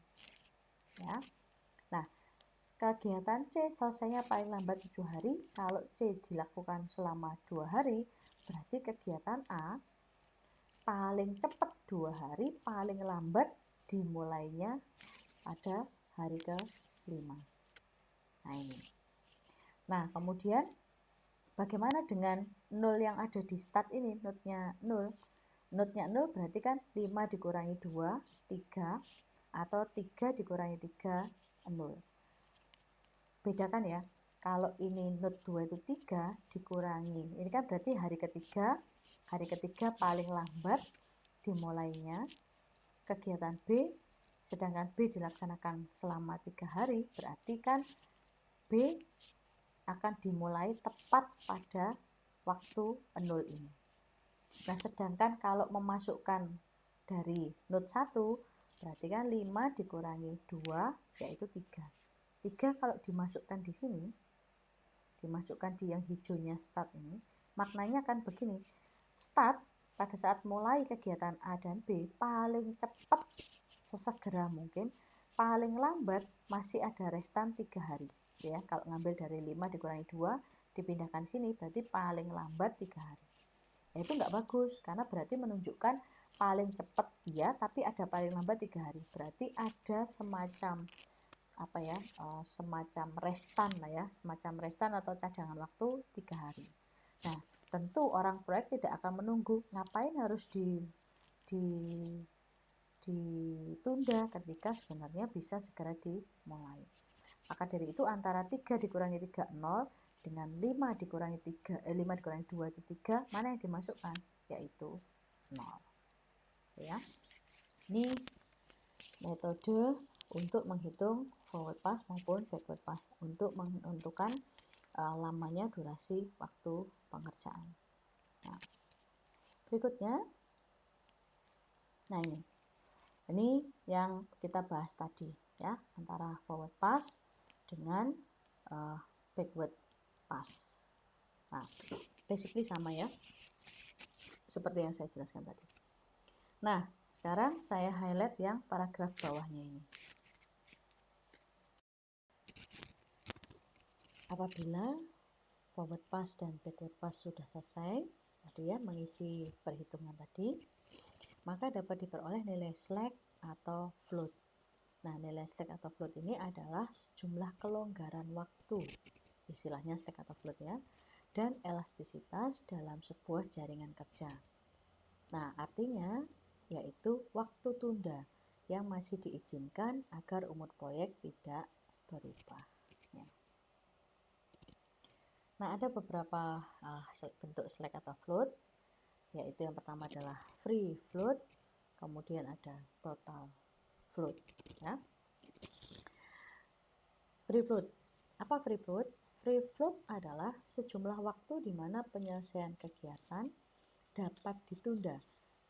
Ya. Nah, kegiatan C selesainya paling lambat 7 hari, kalau C dilakukan selama 2 hari, berarti kegiatan A paling cepat 2 hari, paling lambat dimulainya pada hari ke-5. Nah, ini. Nah, kemudian bagaimana dengan 0 yang ada di start ini, node-nya 0? Node-nya 0 berarti kan 5 dikurangi 2, 3, atau 3 dikurangi 3, 0. Bedakan ya, kalau ini node 2 itu 3 dikurangi, ini kan berarti hari ketiga paling lambat dimulainya kegiatan B, sedangkan B dilaksanakan selama 3 hari, berarti kan B akan dimulai tepat pada waktu 0 ini. Nah, sedangkan kalau memasukkan dari node 1, berarti kan 5 dikurangi 2, yaitu 3. 3 kalau dimasukkan di sini, dimasukkan di yang hijaunya start ini, maknanya kan begini, start pada saat mulai kegiatan A dan B paling cepat sesegera mungkin, paling lambat masih ada restan 3 hari. Ya, kalau ngambil dari 5 dikurangi 2 dipindahkan sini, berarti paling lambat 3 hari. Ya, itu nggak bagus, karena berarti menunjukkan paling cepat ya, tapi ada paling lambat 3 hari. Berarti ada semacam semacam restan lah ya, semacam restan atau cadangan waktu 3 hari. Nah, tentu orang proyek tidak akan menunggu, ngapain harus ditunda ketika sebenarnya bisa segera dimulai. Maka dari itu antara 3 dikurangi 3, 0, dengan 5 dikurangi 2 itu 3, mana yang dimasukkan? Yaitu 0. Ya. Ini metode untuk menghitung forward pass maupun backward pass untuk menentukan lamanya durasi waktu pengerjaan. Nah, berikutnya, nah ini yang kita bahas tadi ya, antara forward pass dengan backward pass. Nah, basically sama ya, seperti yang saya jelaskan tadi. Nah, sekarang saya highlight yang paragraf bawahnya ini. Apabila forward pass dan backward pass sudah selesai, tadi ya, mengisi perhitungan tadi, maka dapat diperoleh nilai slack atau float. Nah, nilai slack atau float ini adalah jumlah kelonggaran waktu, istilahnya slack atau float ya, dan elastisitas dalam sebuah jaringan kerja. Nah, artinya yaitu waktu tunda yang masih diizinkan agar umur proyek tidak berubah. Ya. Nah, ada beberapa bentuk slack atau float, yaitu yang pertama adalah free float, kemudian ada total float. Ya. Free float. Apa free float? Free float adalah sejumlah waktu di mana penyelesaian kegiatan dapat ditunda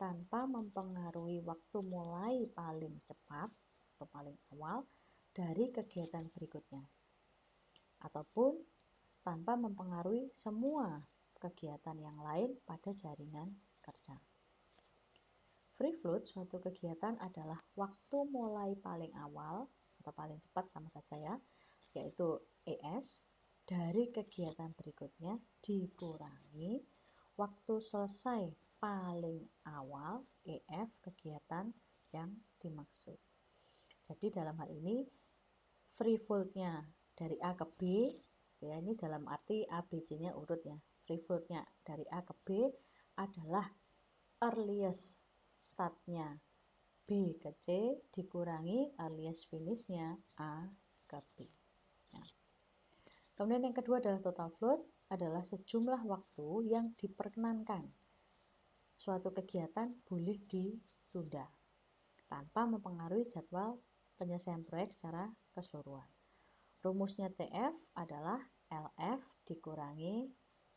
tanpa mempengaruhi waktu mulai paling cepat atau paling awal dari kegiatan berikutnya, ataupun tanpa mempengaruhi semua kegiatan yang lain pada jaringan kerja. Free float suatu kegiatan adalah waktu mulai paling awal atau paling cepat sama saja ya, yaitu ES dari kegiatan berikutnya dikurangi waktu selesai paling awal EF kegiatan yang dimaksud. Jadi dalam hal ini free float-nya dari A ke B, ya ini dalam arti A, B, C-nya urut ya. Free float-nya dari A ke B adalah earliest start-nya B ke C dikurangi earliest finish-nya A ke B. Nah, kemudian yang kedua adalah total float, adalah sejumlah waktu yang diperkenankan suatu kegiatan boleh ditunda tanpa mempengaruhi jadwal penyelesaian proyek secara keseluruhan. Rumusnya TF adalah LF dikurangi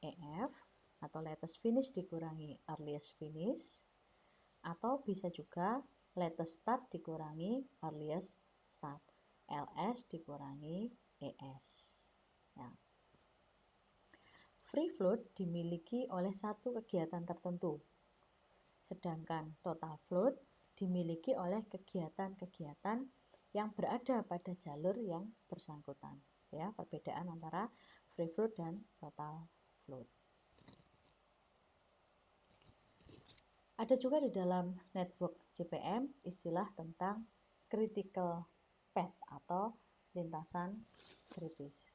EF atau latest finish dikurangi earliest finish, atau bisa juga latest start dikurangi earliest start, LS dikurangi ES. Ya. Free float dimiliki oleh satu kegiatan tertentu, sedangkan total float dimiliki oleh kegiatan-kegiatan yang berada pada jalur yang bersangkutan. Ya, perbedaan antara free float dan total float. Ada juga di dalam network CPM istilah tentang critical path atau lintasan kritis.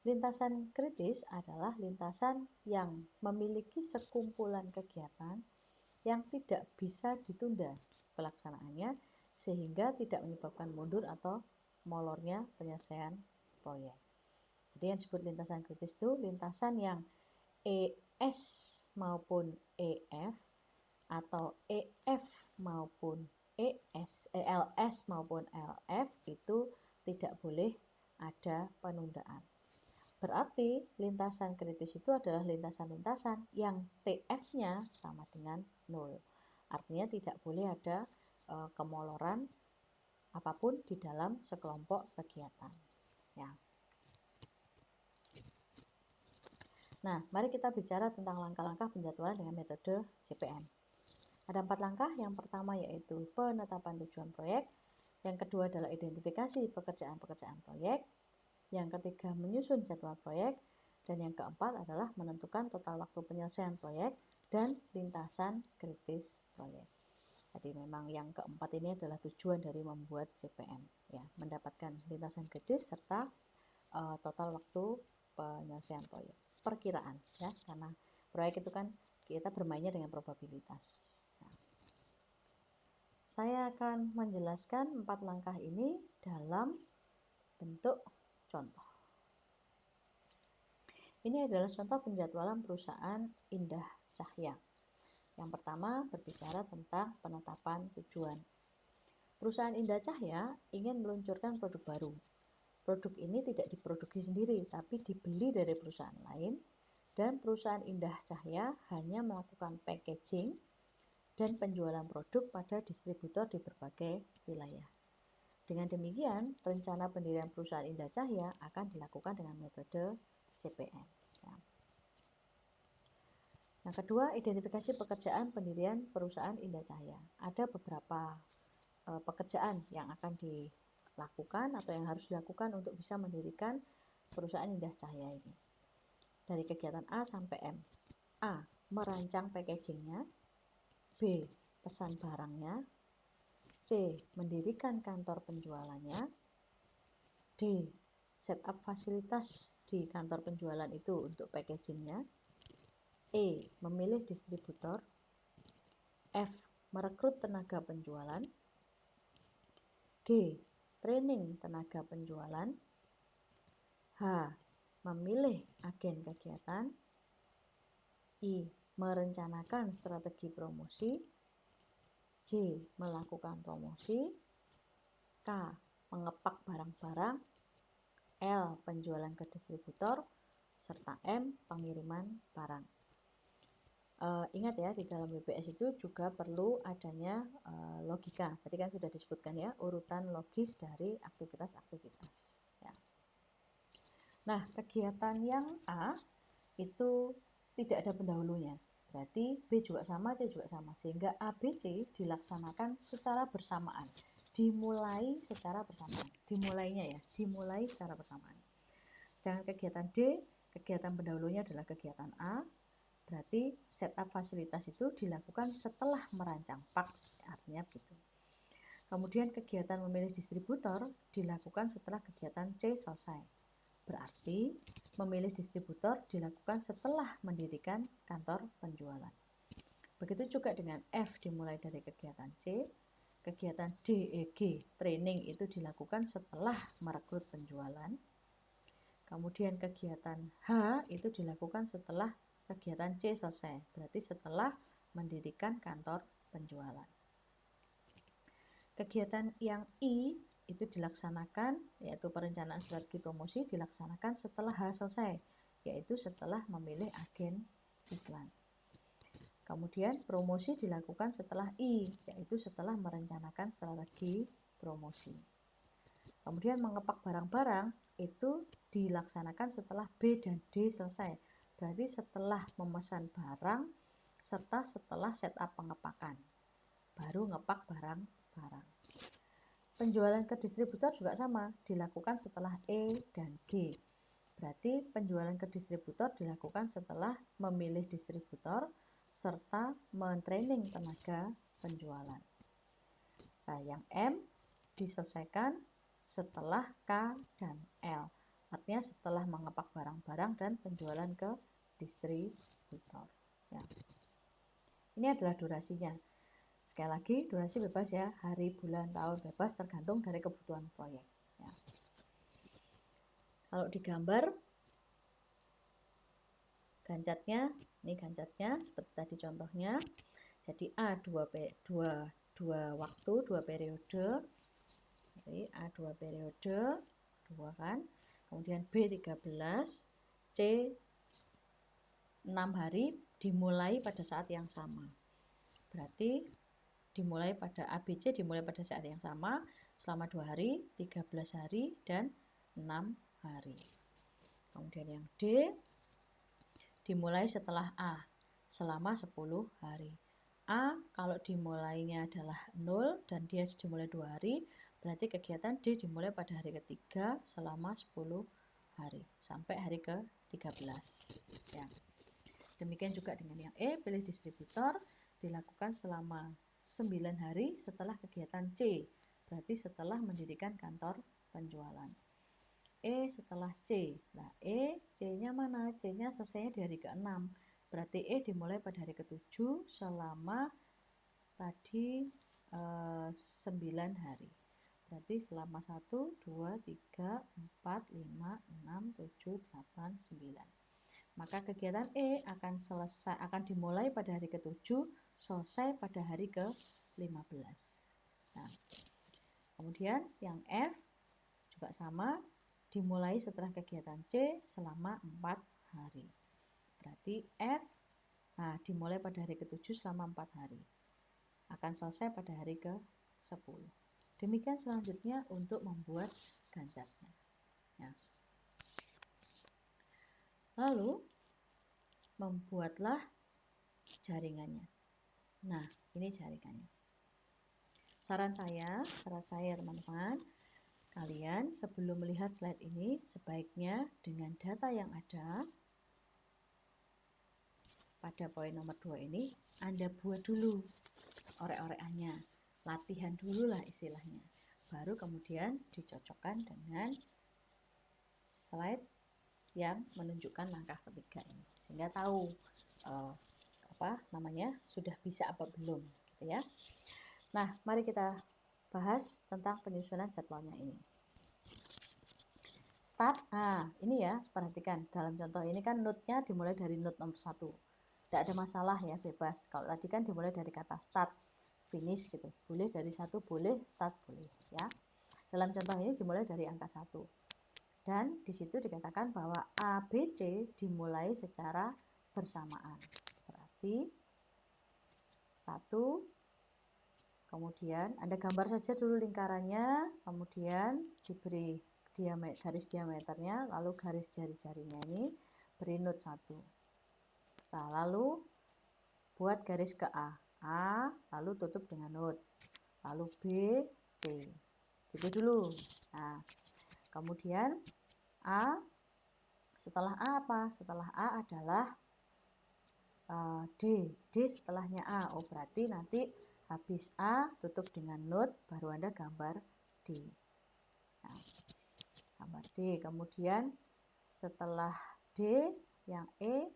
Lintasan kritis adalah lintasan yang memiliki sekumpulan kegiatan yang tidak bisa ditunda pelaksanaannya sehingga tidak menyebabkan mundur atau molornya penyelesaian proyek. Jadi yang disebut lintasan kritis itu lintasan yang ES maupun EF atau EF maupun LS maupun LF itu tidak boleh ada penundaan. Berarti lintasan kritis itu adalah lintasan-lintasan yang TF-nya sama dengan 0. Artinya tidak boleh ada kemoloran apapun di dalam sekelompok kegiatan. Ya. Nah, mari kita bicara tentang langkah-langkah penjadwalan dengan metode CPM. Ada 4 langkah. Yang pertama yaitu penetapan tujuan proyek. Yang kedua adalah identifikasi pekerjaan-pekerjaan proyek. Yang ketiga menyusun jadwal proyek. Dan yang keempat adalah menentukan total waktu penyelesaian proyek dan lintasan kritis proyek. Jadi memang yang keempat ini adalah tujuan dari membuat CPM, ya, mendapatkan lintasan kritis serta total waktu penyelesaian proyek. Perkiraan, ya, karena proyek itu kan kita bermainnya dengan probabilitas. Nah, saya akan menjelaskan 4 langkah ini dalam bentuk contoh. Ini adalah contoh penjadwalan perusahaan Indah Cahya. Yang pertama berbicara tentang penetapan tujuan. Perusahaan Indah Cahya ingin meluncurkan produk baru. Produk ini tidak diproduksi sendiri, tapi dibeli dari perusahaan lain, dan perusahaan Indah Cahya hanya melakukan packaging dan penjualan produk pada distributor di berbagai wilayah. Dengan demikian, rencana pendirian perusahaan Indah Cahya akan dilakukan dengan metode CPM. Ya. Yang kedua, identifikasi pekerjaan pendirian perusahaan Indah Cahya. Ada beberapa pekerjaan yang akan dilakukan atau yang harus dilakukan untuk bisa mendirikan perusahaan Indah Cahya ini. Dari kegiatan A sampai M. A. Merancang packagingnya. B. Pesan barangnya. C. Mendirikan kantor penjualannya. D. Setup fasilitas di kantor penjualan itu untuk packagingnya. E. Memilih distributor. F. Merekrut tenaga penjualan. G. Training tenaga penjualan. H. Memilih agen kegiatan. I. Merencanakan strategi promosi. J. Melakukan promosi. K. Mengepak barang-barang. L. Penjualan ke distributor. Serta M. Pengiriman barang. Ingat ya, di dalam WBS itu juga perlu adanya logika. Tadi kan sudah disebutkan ya, urutan logis dari aktivitas-aktivitas. Ya. Nah, kegiatan yang A itu tidak ada pendahulunya. Berarti B juga sama, C juga sama. Sehingga ABC dilaksanakan secara bersamaan. Dimulai secara bersamaan. Dimulainya ya, dimulai secara bersamaan. Sedangkan kegiatan D, kegiatan pendahulunya adalah kegiatan A. Berarti setup fasilitas itu dilakukan setelah merancang pak, artinya begitu. Kemudian kegiatan memilih distributor dilakukan setelah kegiatan C selesai. Berarti memilih distributor dilakukan setelah mendirikan kantor penjualan. Begitu juga dengan F dimulai dari kegiatan C, kegiatan D, E, G, training itu dilakukan setelah merekrut penjualan. Kemudian kegiatan H itu dilakukan setelah kegiatan C selesai, berarti setelah mendirikan kantor penjualan. Kegiatan yang I itu dilaksanakan, yaitu perencanaan strategi promosi dilaksanakan setelah H selesai, yaitu setelah memilih agen iklan. Kemudian promosi dilakukan setelah I, yaitu setelah merencanakan strategi promosi. Kemudian mengepak barang-barang itu dilaksanakan setelah B dan D selesai, berarti setelah memesan barang serta setelah setup pengepakan, baru ngepak barang-barang. Penjualan ke distributor juga sama, dilakukan setelah E dan G. Berarti penjualan ke distributor dilakukan setelah memilih distributor serta mentraining tenaga penjualan. Nah, yang M diselesaikan setelah K dan L. Artinya setelah mengepak barang-barang dan penjualan ke distributor. Ya. Ini adalah durasinya. Sekali lagi, durasi bebas ya, hari, bulan, tahun bebas tergantung dari kebutuhan proyek. Ya. Kalau digambar, gancatnya, ini gancatnya seperti tadi contohnya. Jadi A 2 waktu, 2 periode. Jadi A 2 periode, 2 kan. Kemudian B 13, C 6 hari dimulai pada saat yang sama. Berarti dimulai pada ABC dimulai pada saat yang sama selama 2 hari, 13 hari, dan 6 hari. Kemudian yang D dimulai setelah A selama 10 hari. A kalau dimulainya adalah 0 dan dia dimulai 2 hari, berarti kegiatan D dimulai pada hari ketiga selama 10 hari sampai hari ke-13. Ya. Demikian juga dengan yang E, pilih distributor dilakukan selama 9 hari setelah kegiatan C, berarti setelah mendirikan kantor penjualan. E setelah C. Nah, C-nya mana? C-nya selesainya di hari ke-6. Berarti E dimulai pada hari ke-7 selama tadi 9 hari. Berarti selama 1, 2, 3, 4, 5, 6, 7, 8, 9. Maka kegiatan E akan dimulai pada hari ke-7, selesai pada hari ke-15. Nah, kemudian yang F juga sama, dimulai setelah kegiatan C selama 4 hari. Berarti F dimulai pada hari ke-7 selama 4 hari. Akan selesai pada hari ke-10. Demikian selanjutnya untuk membuat gancatnya. Ya. Lalu membuatlah jaringannya. Nah, ini jaringannya. Saran saya teman-teman, kalian sebelum melihat slide ini, sebaiknya dengan data yang ada pada poin nomor 2 ini, Anda buat dulu orek-orekannya, latihan dulu lah istilahnya. Baru kemudian dicocokkan dengan slide yang menunjukkan langkah ketiga ini, sehingga tahu sudah bisa apa belum, gitu ya. Nah, mari kita bahas tentang penyusunan jadwalnya ini. Start, ini ya, perhatikan dalam contoh ini kan note-nya dimulai dari note nomor 1. Tidak ada masalah ya, bebas. Kalau tadi kan dimulai dari kata start, finish gitu. Boleh dari 1, boleh, start boleh ya. Dalam contoh ini dimulai dari angka 1. Dan di situ dikatakan bahwa A, B, C dimulai secara bersamaan. Berarti 1, kemudian Anda gambar saja dulu lingkarannya, kemudian diberi garis diameternya, lalu garis jari-jarinya ini beri note 1. Nah, lalu buat garis ke A lalu tutup dengan not, lalu B, C, gitu dulu. Nah, kemudian A, setelah A apa? Setelah A adalah D setelahnya A. Oh, berarti nanti habis A tutup dengan not, baru Anda gambar D. Nah, gambar D. Kemudian setelah D yang E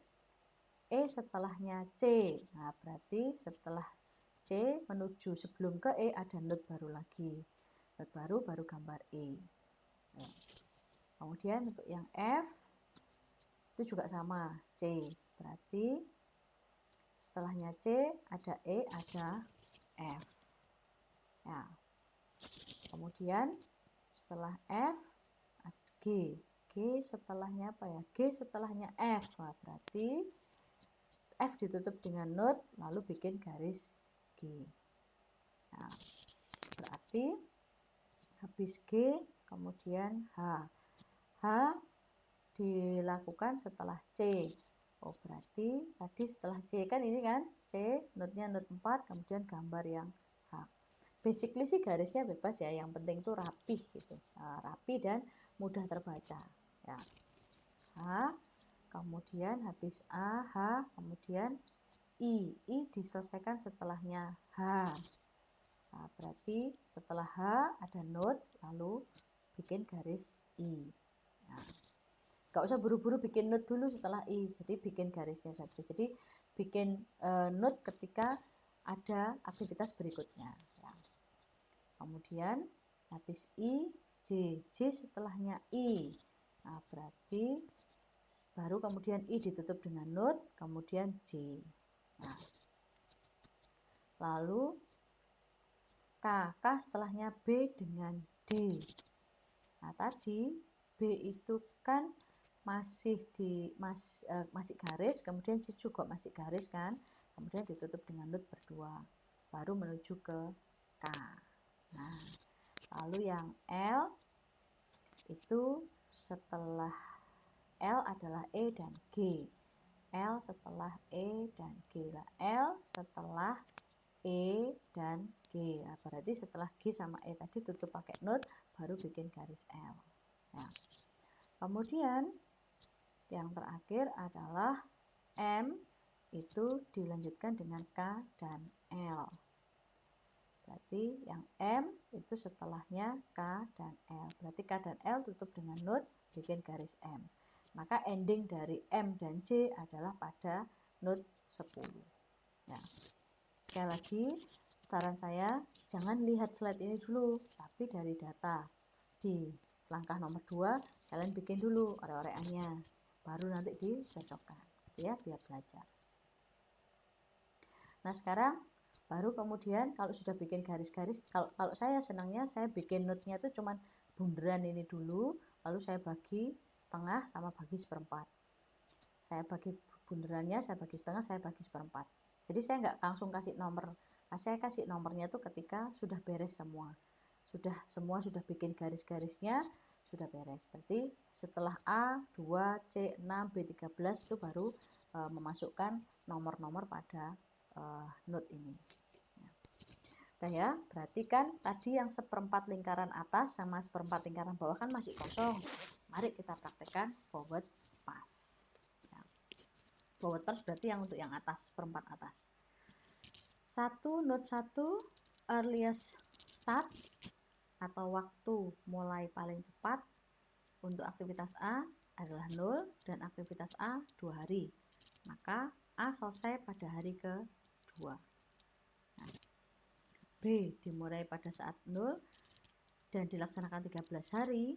setelahnya C. Nah, berarti setelah C menuju sebelum ke E ada not baru lagi. Not baru gambar E. Nah, kemudian untuk yang F itu juga sama, C. Berarti setelahnya C ada E, ada F. Ya. Kemudian setelah F ada G. G setelahnya apa ya? G setelahnya F. Nah, berarti F ditutup dengan not lalu bikin garis G. Nah, berarti habis G kemudian H. H dilakukan setelah C. Oh, berarti tadi setelah C kan ini kan C, notnya not 4, kemudian gambar yang H. Basically sih garisnya bebas ya, yang penting itu rapih gitu. Nah, rapi dan mudah terbaca. Ya. H, kemudian habis A, H, kemudian I. I diselesaikan setelahnya H. Nah, berarti setelah H ada not, lalu bikin garis I. Nah, gak usah buru-buru bikin note dulu setelah I, jadi bikin garisnya saja. Jadi bikin note ketika ada aktivitas berikutnya ya. Kemudian habis I, J setelahnya I. Nah, berarti baru kemudian I ditutup dengan note, kemudian J. Nah, lalu K setelahnya B dengan D. Nah, tadi B itu kan masih garis, kemudian C juga masih garis kan, kemudian ditutup dengan not berdua, baru menuju ke K. Nah, lalu yang L itu setelah L adalah E dan G. L setelah E dan G. L setelah E dan G. Nah, berarti setelah G sama E tadi tutup pakai not, baru bikin garis L. Nah, kemudian yang terakhir adalah M itu dilanjutkan dengan K dan L. Berarti yang M itu setelahnya K dan L. Berarti K dan L tutup dengan not, bikin garis M. Maka ending dari M dan C adalah pada not 10. Nah, sekali lagi saran saya jangan lihat slide ini dulu, tapi dari data. Di langkah nomor 2 kalian bikin dulu orek-orekannya, baru nanti dicocokkan ya, biar belajar. Nah, sekarang baru kemudian kalau sudah bikin garis-garis, kalau saya senangnya saya bikin notnya itu cuman bunderan ini dulu, lalu saya bagi setengah sama bagi seperempat. Saya bagi bunderannya, saya bagi setengah, saya bagi seperempat. Jadi saya nggak langsung kasih nomor, saya kasih nomornya itu ketika sudah beres semua. Semua sudah bikin garis-garisnya, sudah beres. Berarti setelah A, 2, C, 6, B, 13 itu baru memasukkan nomor-nomor pada note ini. Nah ya, berarti kan tadi yang seperempat lingkaran atas sama seperempat lingkaran bawah kan masih kosong. Mari kita praktekkan forward pass. Ya. Forward pass berarti yang untuk yang atas, seperempat atas. 1, note 1, earliest start atau waktu mulai paling cepat untuk aktivitas A adalah 0 dan aktivitas A 2 hari. Maka A selesai pada hari ke-2. Nah, B dimulai pada saat 0 dan dilaksanakan 13 hari.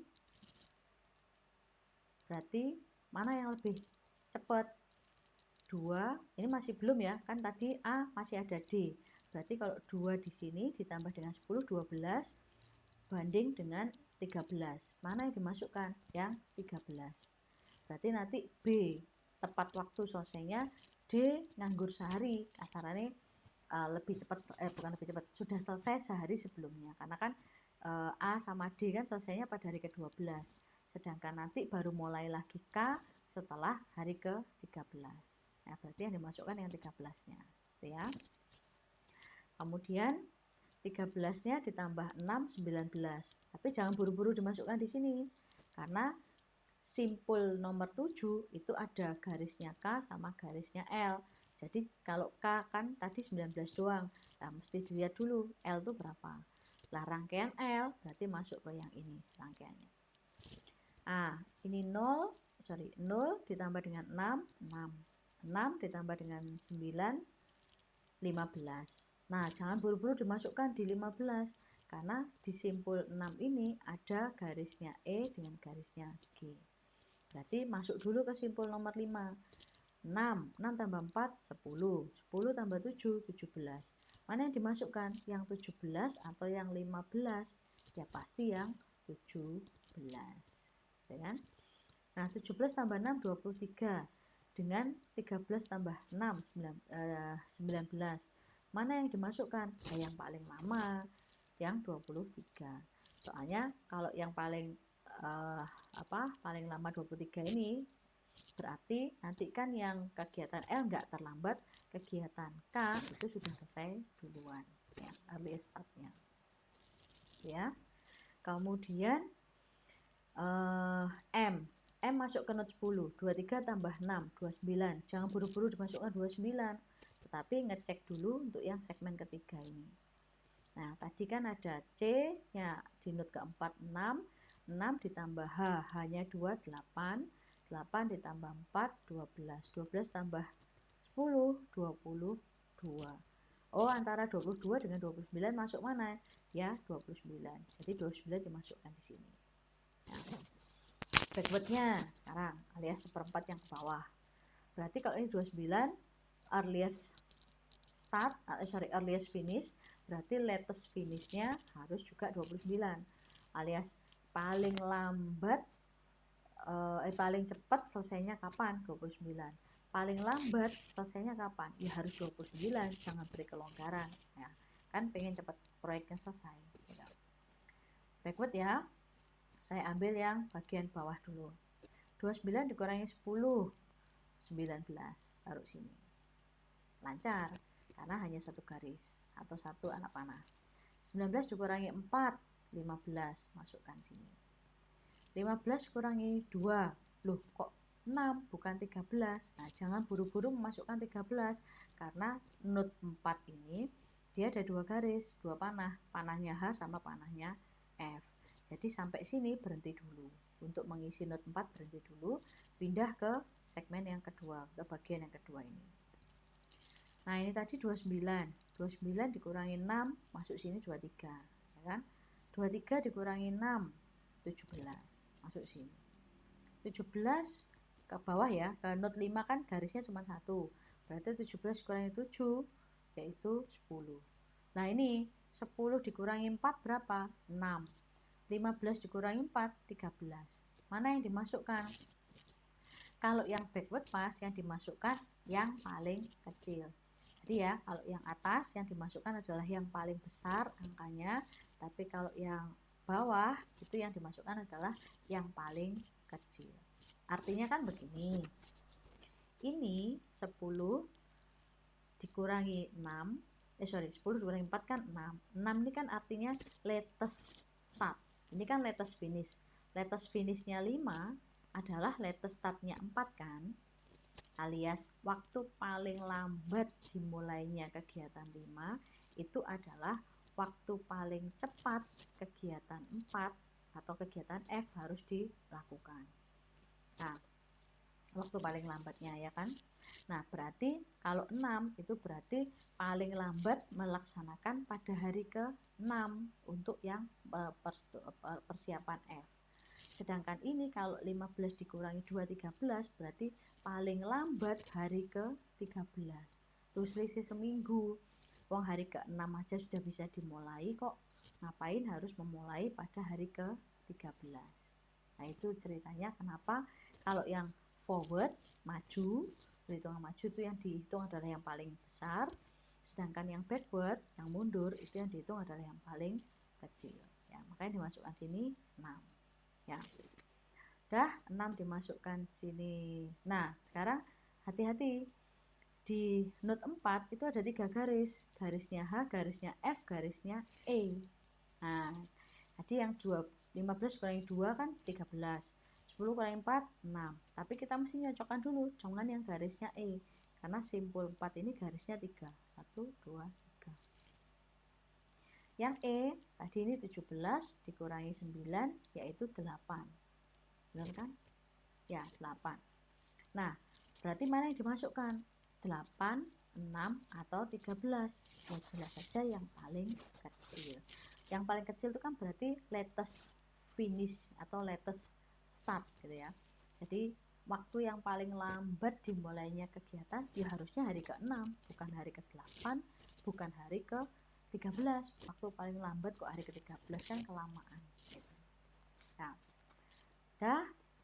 Berarti mana yang lebih cepat? 2, ini masih belum ya, kan tadi A masih ada D. Berarti kalau 2 di sini ditambah dengan 10, 12 banding dengan 13. Mana yang dimasukkan? Yang 13. Berarti nanti B tepat waktu selesainya, D nganggur sehari. Kasarannya lebih cepat, bukan lebih cepat, sudah selesai sehari sebelumnya. Karena kan A sama D kan selesainya pada hari ke-12. Sedangkan nanti baru mulai lagi K setelah hari ke-13. Nah, berarti yang dimasukkan yang 13-nya. ya. Kemudian 13-nya ditambah 6, 19. Tapi jangan buru-buru dimasukkan di sini. Karena simpul nomor 7 itu ada garisnya K sama garisnya L. Jadi kalau K kan tadi 19 doang. Nah, mesti dilihat dulu L itu berapa. Lah rangkaian L berarti masuk ke yang ini rangkaiannya. Nah, ini 0 ditambah dengan 6, 6. 6 ditambah dengan 9, 15. Nah, jangan buru-buru dimasukkan di 15 karena di simpul 6 ini ada garisnya E dengan garisnya G. Berarti masuk dulu ke simpul nomor 5. 6 tambah 4, 10. 10 tambah 7, 17. Mana yang dimasukkan? Yang 17 atau yang 15? Ya pasti yang 17. Ya kan? Nah, 17 tambah 6, 23. Dengan 13 tambah 6, 19. Mana yang dimasukkan? Nah, yang paling lama, yang 23. Soalnya kalau yang paling paling lama 23 ini berarti nanti kan yang kegiatan L nggak terlambat, kegiatan K itu sudah selesai duluan, ya, early startnya. Ya. Kemudian M masuk ke not 10, 23 tambah 6, 29. Jangan buru-buru dimasukkan 29, tetapi ngecek dulu untuk yang segmen ketiga ini. Nah, tadi kan ada C nya di not keempat 6, 6 ditambah H-nya 2, 8, 8 ditambah 4, 12, 12 tambah 10, 22. Oh, antara 22 dengan 29 masuk mana? Ya, 29. Jadi 29 dimasukkan di sini. Nah, backwardnya sekarang alias seperempat yang ke bawah. Berarti kalau ini 29 earliest earliest finish, berarti latest finishnya harus juga 29 alias paling lambat paling cepat selesainya kapan? 29. Paling lambat selesainya kapan? Ya harus 29, jangan beri kelonggaran ya. Kan pengen cepat proyeknya selesai gitu. Backward ya. Saya ambil yang bagian bawah dulu. 29 dikurangi 10, 19. Taruh sini. Lancar karena hanya satu garis atau satu anak panah. 19 dikurangi 4, 15. Masukkan sini. 15 kurangi 2. Loh kok 6 bukan 13. Nah, jangan buru-buru memasukkan 13 karena not 4 ini dia ada dua garis, dua panah. Panahnya H sama panahnya F. Jadi sampai sini berhenti dulu. Untuk mengisi not 4 berhenti dulu, pindah ke segmen yang kedua, ke bagian yang kedua ini. Nah, ini tadi 29. 29 dikurangi 6, masuk sini 23, ya kan? 23 dikurangi 6, 17. Masuk sini. 17 ke bawah ya, ke not 5 kan garisnya cuma satu. Berarti 17 dikurangi 7 yaitu 10. Nah, ini 10 dikurangi 4 berapa? 6. 15 dikurangi 4, 13. Mana yang dimasukkan? Kalau yang backward pass yang dimasukkan yang paling kecil. Jadi ya, kalau yang atas yang dimasukkan adalah yang paling besar angkanya, tapi kalau yang bawah itu yang dimasukkan adalah yang paling kecil. Artinya kan begini. Ini 10 dikurangi 6, 10 dikurangi 4 kan 6. 6 ini kan artinya latest start. Ini kan latest finish. Latest finishnya 5 adalah latest startnya 4 kan, alias waktu paling lambat dimulainya kegiatan 5 itu adalah waktu paling cepat kegiatan 4 atau kegiatan F harus dilakukan. Nah, waktu paling lambatnya ya kan. Nah, berarti kalau 6 itu berarti paling lambat melaksanakan pada hari ke-6 untuk yang persiapan F. Sedangkan ini kalau 15 dikurangi 2, 13 berarti paling lambat hari ke-13. Terus selisih seminggu. Wong hari ke-6 aja sudah bisa dimulai kok. Ngapain harus memulai pada hari ke-13. Nah, itu ceritanya kenapa kalau yang forward, maju, perhitungan maju itu yang dihitung adalah yang paling besar. Sedangkan yang backward, yang mundur, itu yang dihitung adalah yang paling kecil. Ya, makanya dimasukkan sini 6. Ya. Dah 6 dimasukkan sini. Nah, sekarang hati-hati. di not 4 itu ada 3 garis, garisnya H, garisnya F, garisnya E. Nah, tadi yang 15 kurangi 2 kan 13, 10 kurangi 4, 6. Tapi kita mesti nyocokkan dulu dengan yang garisnya E, karena simpul 4 ini garisnya 3. 1, 2, 3. Yang E, tadi ini 17 dikurangi 9, yaitu 8. Benar kan? Ya, 8. Nah, berarti mana yang dimasukkan? 8, 6, atau 13? Ya jelas saja yang paling kecil. Yang paling kecil itu kan berarti latest finish atau latest start gitu ya. Jadi waktu yang paling lambat dimulainya kegiatan ya harusnya hari ke-6, bukan hari ke-8, bukan hari ke-13. Waktu paling lambat kok hari ke-13, kan kelamaan gitu.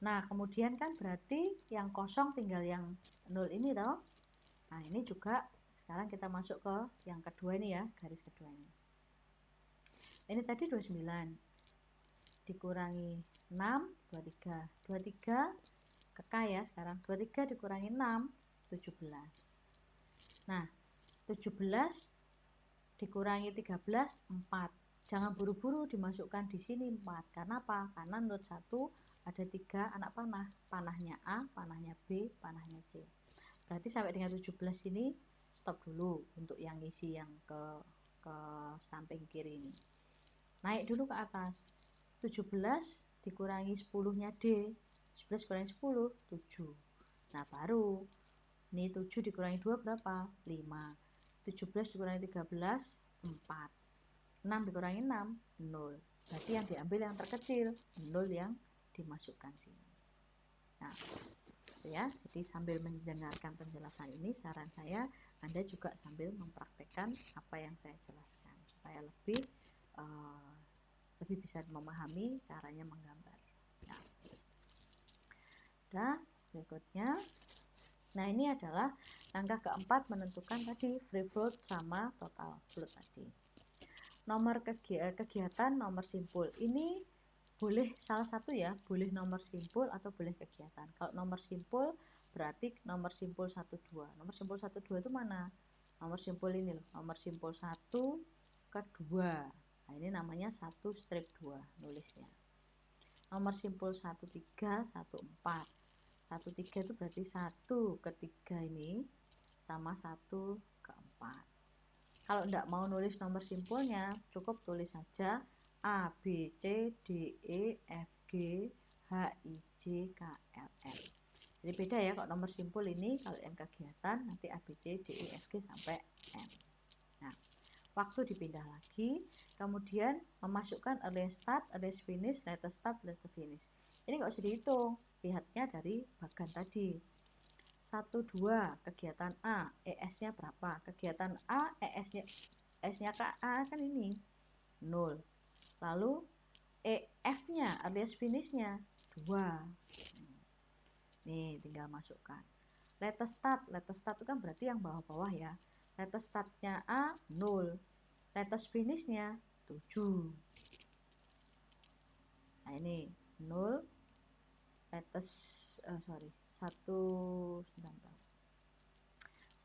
Nah, kemudian kan berarti yang kosong tinggal yang 0 ini toh. Nah, ini juga sekarang kita masuk ke yang kedua ini ya, garis kedua ini. Ini tadi 29 dikurangi 6, 23. 23 kekal ya sekarang. 23 dikurangi 6, 17. Nah, 17 dikurangi 13, 4. Jangan buru-buru dimasukkan di sini 4. Karena apa? Karena not 1 ada 3 anak panah. Panahnya A, panahnya B, panahnya C. Berarti sampai dengan 17 ini stop dulu untuk yang ngisi yang ke samping kiri ini. Naik dulu ke atas. 17 dikurangi 10-nya D. 17 kurangi 10, 7. Nah, baru ini 7 dikurangi 2 berapa? 5. 17 dikurangi 13, 4. 6 dikurangi 6, 0. Berarti yang diambil yang terkecil, 0 yang dimasukkan sini. Nah, ya, jadi sambil mendengarkan penjelasan ini, saran saya Anda juga sambil mempraktekkan apa yang saya jelaskan supaya lebih bisa memahami caranya menggambar. Ya. Nah, berikutnya, nah ini adalah langkah keempat menentukan tadi free float sama total float tadi. Nomor kegiatan, nomor simpul. Ini boleh salah satu ya, boleh nomor simpul atau boleh kegiatan. Kalau nomor simpul berarti nomor simpul 1, 2. Nomor simpul 1, 2 itu mana? Nomor simpul ini loh, nomor simpul 1 ke 2. Nah, ini namanya 1 strip 2 nulisnya. Nomor simpul 1, 3, 1, 4. 1, 3 itu berarti 1 ke 3 ini sama 1 ke 4. Kalau tidak mau nulis nomor simpulnya, cukup tulis saja A, B, C, D, E, F, G, H, I, J, K, L, M. Jadi beda ya, kalau nomor simpul ini, kalau yang kegiatan nanti A, B, C, D, E, F, G sampai M. Nah, waktu dipindah lagi, kemudian memasukkan earliest start, earliest finish, latest start, latest finish. Ini nggak usah dihitung, lihatnya dari bagan tadi. 1, 2, kegiatan A, ES-nya berapa? Kegiatan A, ES-nya A kan ini 0. Lalu EF-nya, earliest finish-nya 2. Nih, tinggal masukkan. Latest start itu kan berarti yang bawah-bawah ya. Latest start-nya A 0. Latest finish-nya 7. Nah, ini 0. Latest 1,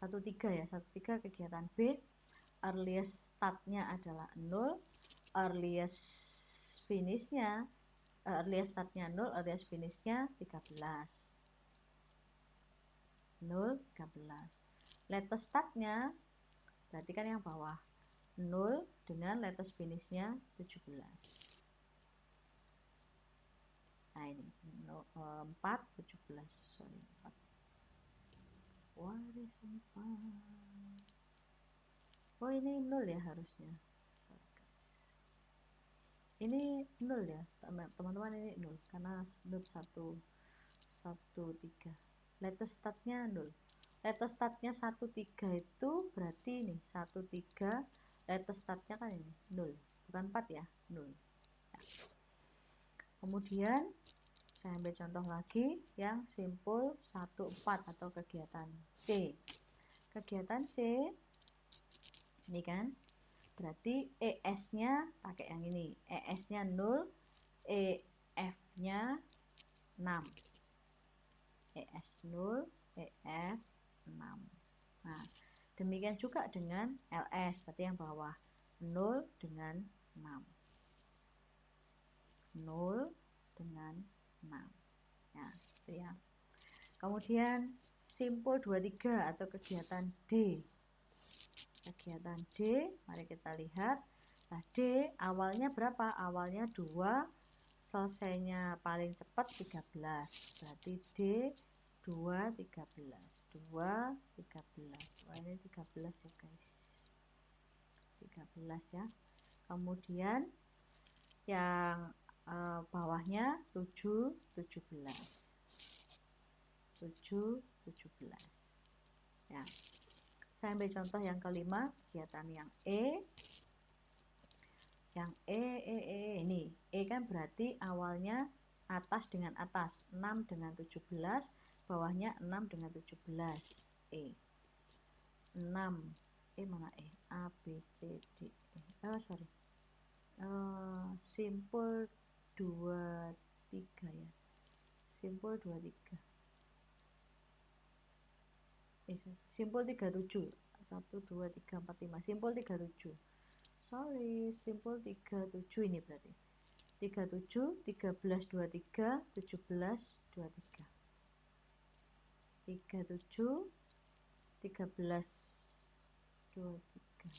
3 ya, 1, 3 kegiatan B, earliest start-nya adalah 0, earliest finish-nya, earliest start-nya 0, earliest finish-nya 13. 0, 13. Latest start-nya berarti kan yang bawah 0 dengan latest finish-nya 17. Nah, ini 4, 17. Sorry, 4. What is 4? Oh, ini 0 ya harusnya. Ini 0 ya, teman-teman, ini 0 karena not 1, 3. Latest start-nya 0. Latest start-nya 1, 3 itu berarti ini 1, 3. Latest start-nya kan ini 0, bukan 4 ya, 0. Nah, kemudian saya ambil contoh lagi yang simpul 1, 4 atau kegiatan C. Kegiatan C ini kan berarti ES-nya pakai yang ini. ES-nya 0, EF-nya 6. ES 0, EF 6. Nah, demikian juga dengan LS, berarti yang bawah 0 dengan 6. 0 dengan 6. Ya, itu ya. Kemudian simpul 23 atau kegiatan D. Kegiatan D, mari kita lihat. Nah, D awalnya berapa? Awalnya 2, selesainya paling cepat 13. Berarti D 2 13. 2 13. Wah, ini 13 ya, guys. 13 ya. Kemudian yang bawahnya 7 17. 7 17. Ya. Saya ambil contoh yang kelima, kegiatan yang E. Yang ini. E kan berarti awalnya atas dengan atas, 6 dengan 17, bawahnya 6 dengan 17. E. 6. E mana E? A, B, C, D, E. Oh, sorry. Simpul 23 ya. Simpul 23. Simpul 37. 1, 2, 3, 4, 5. Simpul 37. Sorry, simpul 37 ini berarti. 37, 13, 23, 17, 23. 37, 13, 23.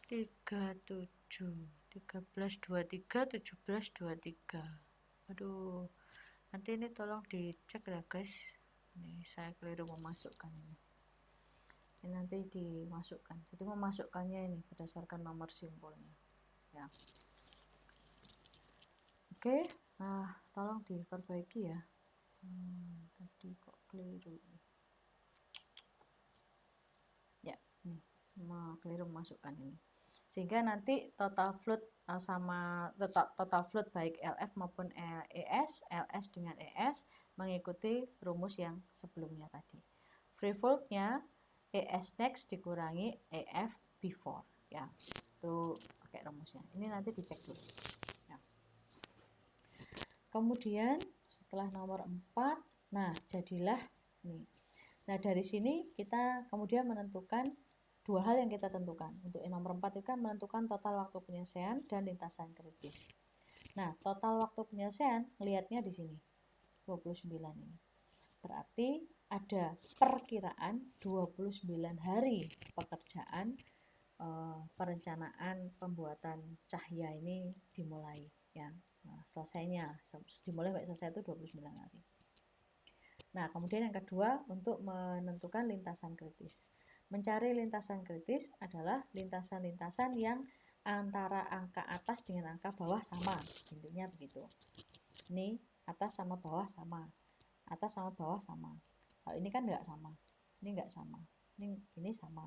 37, 13, 23, 17, 23. Aduh, nanti ini tolong dicek ya guys. Ini saya keliru memasukkan ini. Ini nanti dimasukkan. Jadi memasukkannya ini berdasarkan nomor simpulnya. Ya. Oke, nah tolong diperbaiki ya. Tadi kok keliru. Ya, nih, keliru memasukkan ini. Sehingga nanti total float sama total float baik LF maupun ES, LS dengan ES mengikuti rumus yang sebelumnya tadi. Free floatnya ES next dikurangi EF before, ya. Itu pakai rumusnya. Ini nanti dicek dulu. Ya. Kemudian setelah nomor 4, nah jadilah nih. Nah, dari sini kita kemudian menentukan dua hal yang kita tentukan. Untuk yang nomor 4 itu kan menentukan total waktu penyelesaian dan lintasan kritis. Nah, total waktu penyelesaian ngelihatnya di sini. 29 ini. Berarti ada perkiraan 29 hari pekerjaan perencanaan pembuatan cahaya ini dimulai ya. Nah, selesainya dimulai sampai selesai itu 29 hari. Nah, kemudian yang kedua untuk menentukan lintasan kritis. Mencari lintasan kritis adalah lintasan-lintasan yang antara angka atas dengan angka bawah sama. Intinya begitu. Ini atas sama bawah sama. Atas sama bawah sama. Kalau ini kan enggak sama. Ini enggak sama. Ini sama.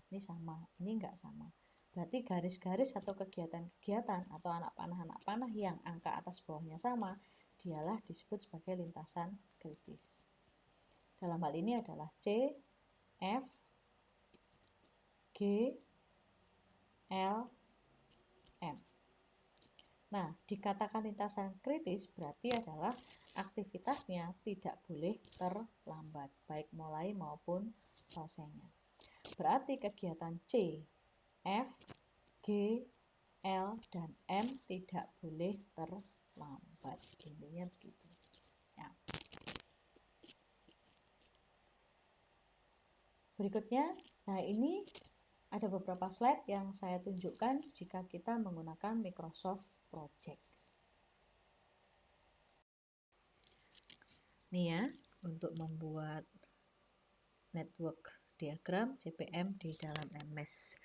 Ini sama. Ini enggak sama. Berarti garis-garis atau kegiatan-kegiatan atau anak panah yang angka atas bawahnya sama, dialah disebut sebagai lintasan kritis. Dalam hal ini adalah C, F, G, L, M. Nah, dikatakan lintasan kritis berarti adalah aktivitasnya tidak boleh terlambat, baik mulai maupun selesainya. Berarti kegiatan C, F, G, L, dan M tidak boleh terlambat. Intinya begitu. Ya. Berikutnya, nah ini ada beberapa slide yang saya tunjukkan jika kita menggunakan Microsoft Project. Nih ya, untuk membuat network diagram CPM di dalam MS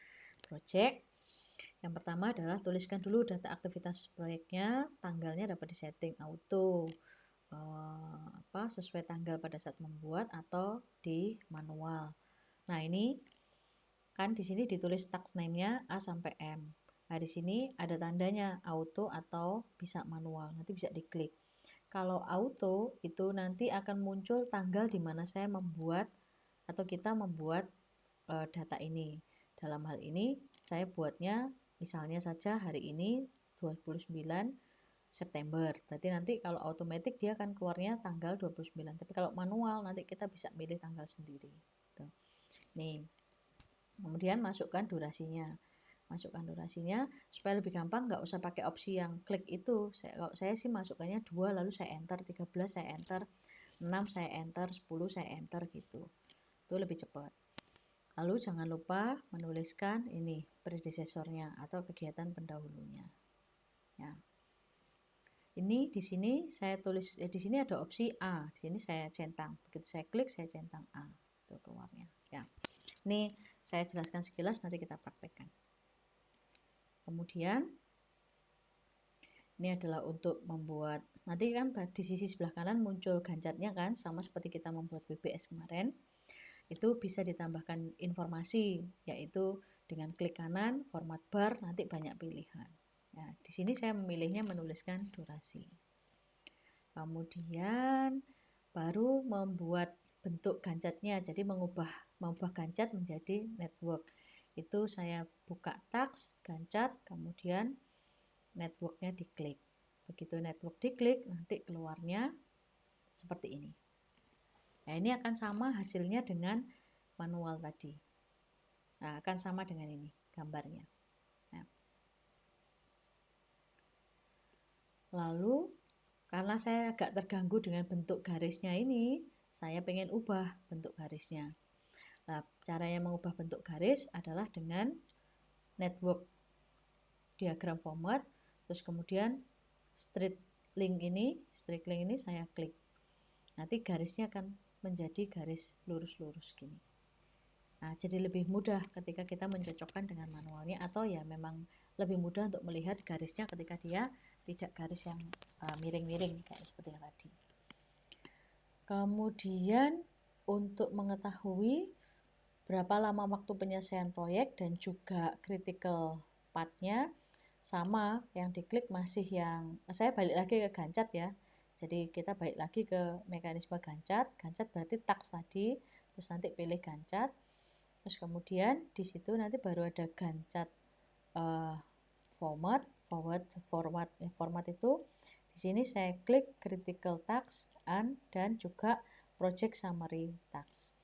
Project. Yang pertama adalah tuliskan dulu data aktivitas proyeknya, tanggalnya dapat disetting auto, sesuai tanggal pada saat membuat atau di manual. Nah, ini kan di sini ditulis task name-nya A sampai M. Nah, di sini ada tandanya auto atau bisa manual. Nanti bisa diklik. Kalau auto itu nanti akan muncul tanggal di mana saya membuat atau kita membuat data ini. Dalam hal ini saya buatnya misalnya saja hari ini 29 September. Berarti nanti kalau automatic dia akan keluarnya tanggal 29. Tapi kalau manual nanti kita bisa milih tanggal sendiri. Gitu. Nih, kemudian masukkan durasinya. Supaya lebih gampang, nggak usah pakai opsi yang klik itu. Kalau saya sih masukkannya 2 lalu saya enter, 13 saya enter, 6 saya enter, 10 saya enter gitu. Itu lebih cepat. Lalu jangan lupa menuliskan ini predecesornya atau kegiatan pendahulunya. Ya. Ini di sini saya tulis, di sini ada opsi A, di sini saya centang. Begitu saya klik, saya centang A, itu keluarnya. Ya, ini saya jelaskan sekilas, nanti kita praktekkan. Kemudian ini adalah untuk membuat, nanti kan di sisi sebelah kanan muncul gancatnya kan, sama seperti kita membuat BBS kemarin. Itu bisa ditambahkan informasi, yaitu dengan klik kanan, format bar, nanti banyak pilihan. Ya, di sini saya memilihnya menuliskan durasi. Kemudian baru membuat bentuk gancatnya, jadi mengubah gancat menjadi network. Itu saya buka task gancat, kemudian networknya diklik. Begitu network diklik, nanti keluarnya seperti ini. Nah, ini akan sama hasilnya dengan manual tadi. Nah, akan sama dengan ini gambarnya. Nah. Lalu karena saya agak terganggu dengan bentuk garisnya ini, saya pengen ubah bentuk garisnya. Nah, caranya mengubah bentuk garis adalah dengan network diagram format, terus kemudian straight link ini saya klik. Nanti garisnya akan menjadi garis lurus-lurus gini. Nah, jadi lebih mudah ketika kita mencocokkan dengan manualnya, atau ya memang lebih mudah untuk melihat garisnya ketika dia tidak garis yang miring-miring kayak seperti yang tadi. Kemudian untuk mengetahui berapa lama waktu penyelesaian proyek dan juga critical path-nya, sama yang diklik masih yang, saya balik lagi ke gancat ya. Jadi kita balik lagi ke mekanisme gancat berarti task tadi, terus nanti pilih gancat, terus kemudian di situ nanti baru ada gancat format itu. Di sini saya klik critical task dan juga project summary task.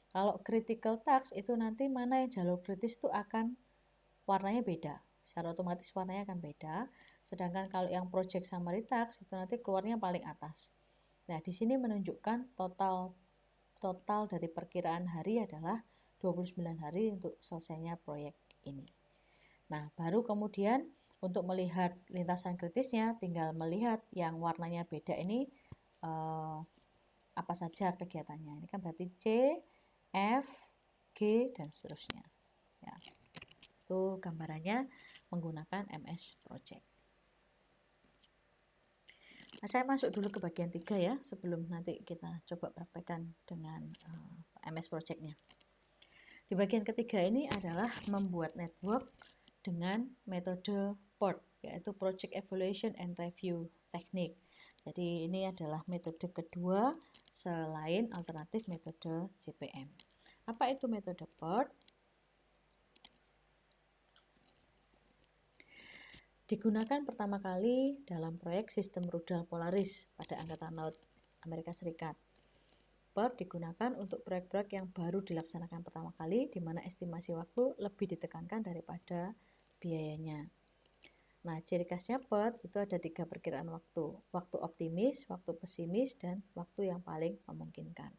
Kalau critical task itu nanti mana yang jalur kritis itu akan warnanya beda. Secara otomatis warnanya akan beda. Sedangkan kalau yang project summary task itu nanti keluarnya paling atas. Nah, di sini menunjukkan total dari perkiraan hari adalah 29 hari untuk selesainya proyek ini. Nah, baru kemudian untuk melihat lintasan kritisnya, tinggal melihat yang warnanya beda ini apa saja kegiatannya. Ini kan berarti C, F, G, dan seterusnya. Ya. Itu gambarannya menggunakan MS Project. Nah, saya masuk dulu ke bagian 3 ya, sebelum nanti kita coba praktekkan dengan MS Project-nya. Di bagian ketiga ini adalah membuat network dengan metode PERT, yaitu Project Evaluation and Review Technique. Jadi ini adalah metode kedua selain alternatif metode JPM. Apa itu metode PERT? Digunakan pertama kali dalam proyek sistem rudal Polaris pada Angkatan Laut Amerika Serikat. PERT digunakan untuk proyek-proyek yang baru dilaksanakan pertama kali, di mana estimasi waktu lebih ditekankan daripada biayanya. Nah, ciri khasnya PERT itu ada 3 perkiraan waktu. Waktu optimis, waktu pesimis, dan waktu yang paling memungkinkan.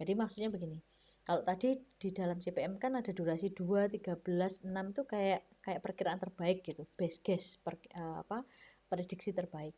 Jadi maksudnya begini, kalau tadi di dalam CPM kan ada durasi 2, 13, 6 itu kayak perkiraan terbaik gitu, best guess, prediksi terbaik.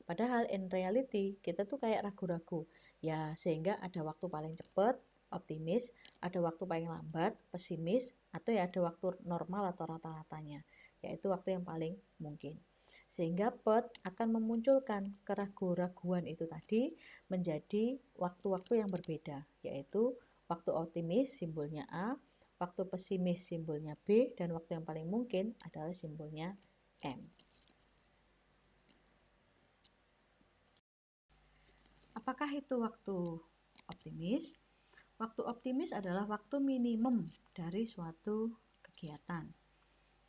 Padahal in reality kita tuh kayak ragu-ragu. Ya, sehingga ada waktu paling cepat, optimis, ada waktu paling lambat, pesimis, atau ya ada waktu normal atau rata-ratanya, yaitu waktu yang paling mungkin. Sehingga PERT akan memunculkan keraguan-raguan itu tadi menjadi waktu-waktu yang berbeda, yaitu waktu optimis simbolnya A, waktu pesimis simbolnya B, dan waktu yang paling mungkin adalah simbolnya M. Apakah itu waktu optimis? Waktu optimis adalah waktu minimum dari suatu kegiatan.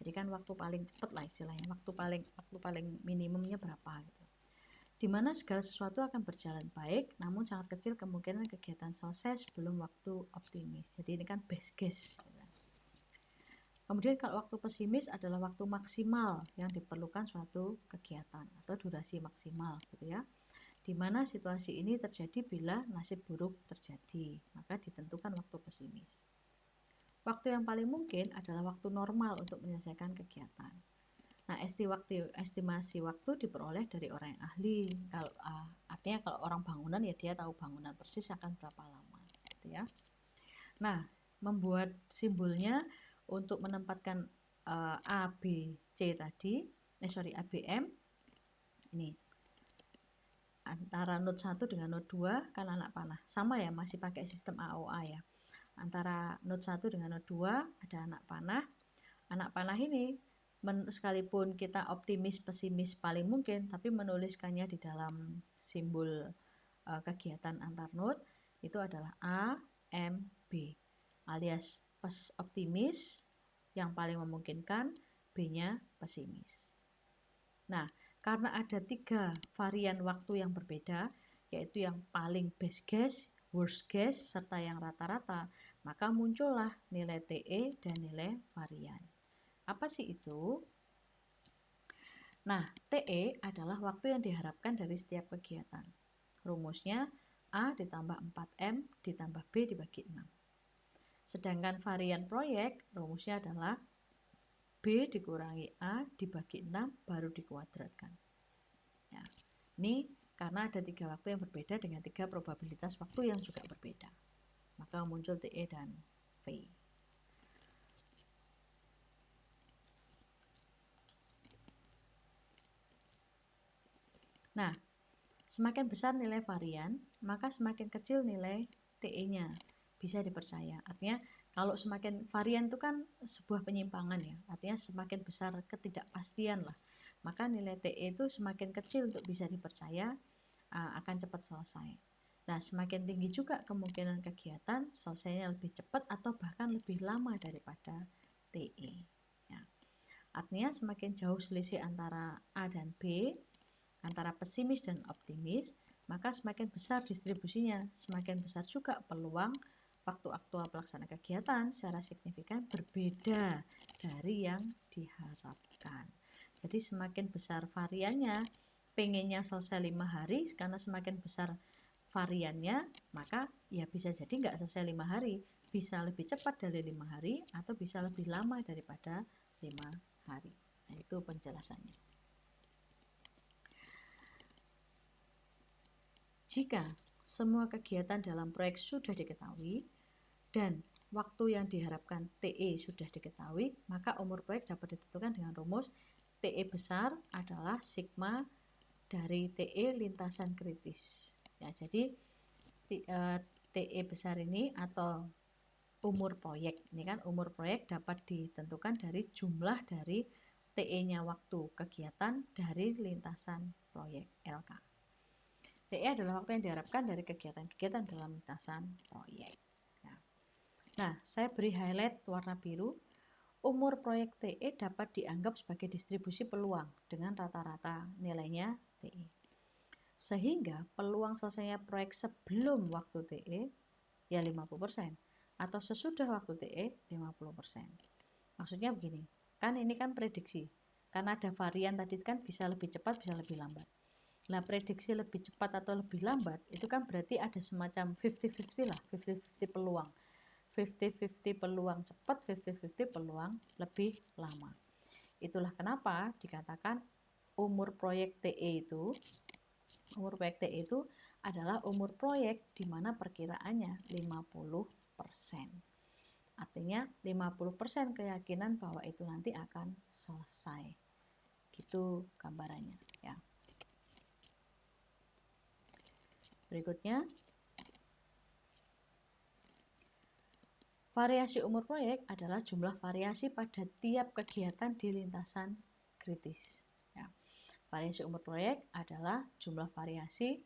Jadi kan waktu paling cepat lah istilahnya, waktu paling minimumnya berapa gitu. di mana segala sesuatu akan berjalan baik, namun sangat kecil kemungkinan kegiatan selesai sebelum waktu optimis. Jadi ini kan best case. Kemudian kalau waktu pesimis adalah waktu maksimal yang diperlukan suatu kegiatan atau durasi maksimal gitu ya. Di mana situasi ini terjadi bila nasib buruk terjadi, maka ditentukan waktu pesimis. Waktu yang paling mungkin adalah waktu normal untuk menyelesaikan kegiatan. Nah, estimasi waktu diperoleh dari orang yang ahli. Artinya kalau orang bangunan ya dia tahu bangunan persis akan berapa lama, gitu ya. Nah, membuat simbolnya untuk menempatkan A, B, C tadi, ABM ini antara node 1 dengan node 2 kan anak panah. Sama ya, masih pakai sistem AOA ya. Antara node 1 dengan node 2 ada anak panah. Anak panah ini sekalipun kita optimis pesimis paling mungkin, tapi menuliskannya di dalam simbol kegiatan antar node itu adalah A, M, B, alias optimis yang paling memungkinkan, B-nya pesimis. Nah, karena ada 3 varian waktu yang berbeda, yaitu yang paling best guess, worst guess, serta yang rata-rata, maka muncullah nilai TE dan nilai varian. Apa sih itu? Nah, TE adalah waktu yang diharapkan dari setiap kegiatan. Rumusnya A ditambah 4M ditambah B dibagi 6. Sedangkan varian proyek, rumusnya adalah B dikurangi A dibagi 6 baru dikuadratkan. Ya, ini karena ada 3 waktu yang berbeda dengan 3 probabilitas waktu yang juga berbeda. Maka muncul TE dan V. Nah, semakin besar nilai varian, maka semakin kecil nilai TE-nya. Bisa dipercaya. Artinya kalau semakin varian itu kan sebuah penyimpangan ya. Artinya semakin besar ketidakpastian lah. Maka nilai TE itu semakin kecil untuk bisa dipercaya akan cepat selesai. Nah, semakin tinggi juga kemungkinan kegiatan selesainya lebih cepat atau bahkan lebih lama daripada TE. Ya. Artinya semakin jauh selisih antara A dan B, antara pesimis dan optimis, maka semakin besar distribusinya, semakin besar juga peluang waktu aktual pelaksanaan kegiatan secara signifikan berbeda dari yang diharapkan. Jadi semakin besar variannya, pengennya selesai 5 hari, karena semakin besar variannya, maka ya bisa jadi nggak selesai 5 hari, bisa lebih cepat dari 5 hari atau bisa lebih lama daripada 5 hari. Nah, itu penjelasannya. Jika semua kegiatan dalam proyek sudah diketahui dan waktu yang diharapkan TE sudah diketahui, maka umur proyek dapat ditentukan dengan rumus TE besar adalah sigma dari TE lintasan kritis. Ya, jadi TE besar ini atau umur proyek, ini kan umur proyek dapat ditentukan dari jumlah dari TE-nya waktu kegiatan dari lintasan proyek LK. TE adalah waktu yang diharapkan dari kegiatan-kegiatan dalam lintasan proyek. Nah, saya beri highlight warna biru. Umur proyek TE dapat dianggap sebagai distribusi peluang dengan rata-rata nilainya TE. Sehingga peluang selesainya proyek sebelum waktu TE ya 50% atau sesudah waktu TE 50%. Maksudnya begini, kan ini kan prediksi. Karena ada varian tadi kan bisa lebih cepat, bisa lebih lambat. Nah, prediksi lebih cepat atau lebih lambat itu kan berarti ada semacam 50-50 lah, 50-50 peluang. 50-50 peluang cepat, 50-50 peluang lebih lama. Itulah kenapa dikatakan umur proyek TE itu adalah umur proyek di mana perkiraannya 50%. Artinya 50% keyakinan bahwa itu nanti akan selesai. Gitu gambarannya ya. Berikutnya, variasi umur proyek adalah jumlah variasi pada tiap kegiatan di lintasan kritis. Ya. Variasi umur proyek adalah jumlah variasi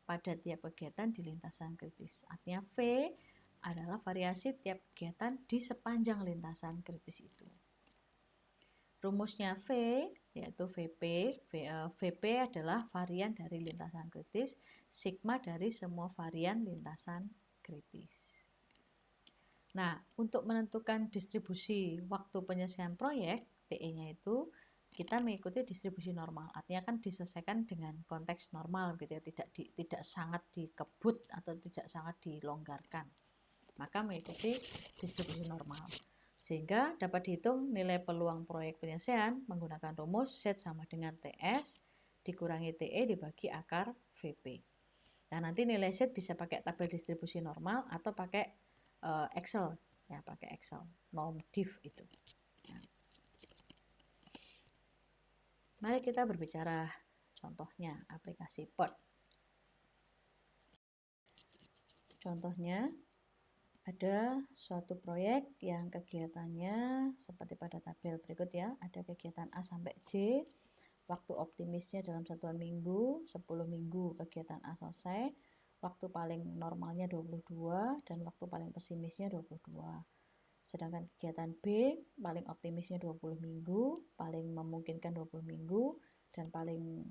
pada tiap kegiatan di lintasan kritis. Artinya V adalah variasi tiap kegiatan di sepanjang lintasan kritis itu. Rumusnya V yaitu VP adalah varian dari lintasan kritis, sigma dari semua varian lintasan kritis. Nah, untuk menentukan distribusi waktu penyelesaian proyek, TE-nya itu kita mengikuti distribusi normal. Artinya kan diselesaikan dengan konteks normal gitu ya, tidak sangat dikebut atau tidak sangat dilonggarkan. Maka mengikuti distribusi normal. Sehingga dapat dihitung nilai peluang proyek penyelesaian menggunakan rumus Z sama dengan TS dikurangi TE dibagi akar VP. Nah, nanti nilai Z bisa pakai tabel distribusi normal atau pakai Excel, ya pakai Excel, norm div itu. Ya. Mari kita berbicara contohnya aplikasi PERT. Contohnya ada suatu proyek yang kegiatannya seperti pada tabel berikut ya, ada kegiatan A sampai J, waktu optimisnya dalam satuan minggu, 10 minggu kegiatan A selesai, waktu paling normalnya 22 dan waktu paling pesimisnya 22. Sedangkan kegiatan B paling optimisnya 20 minggu, paling memungkinkan 20 minggu, dan paling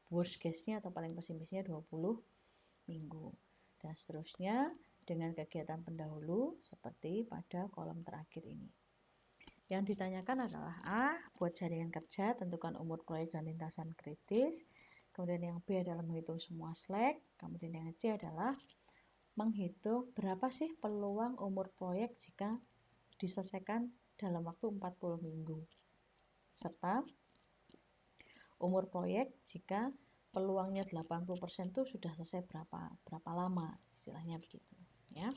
worst case-nya atau paling pesimisnya 20 minggu. Dan seterusnya dengan kegiatan pendahulu seperti pada kolom terakhir ini. Yang ditanyakan adalah A, buat jaringan kerja, tentukan umur proyek dan lintasan kritis. Kemudian yang B adalah menghitung semua slack. Kemudian yang C adalah menghitung berapa sih peluang umur proyek jika diselesaikan dalam waktu 40 minggu. Serta umur proyek jika peluangnya 80% itu sudah selesai berapa lama, istilahnya begitu ya.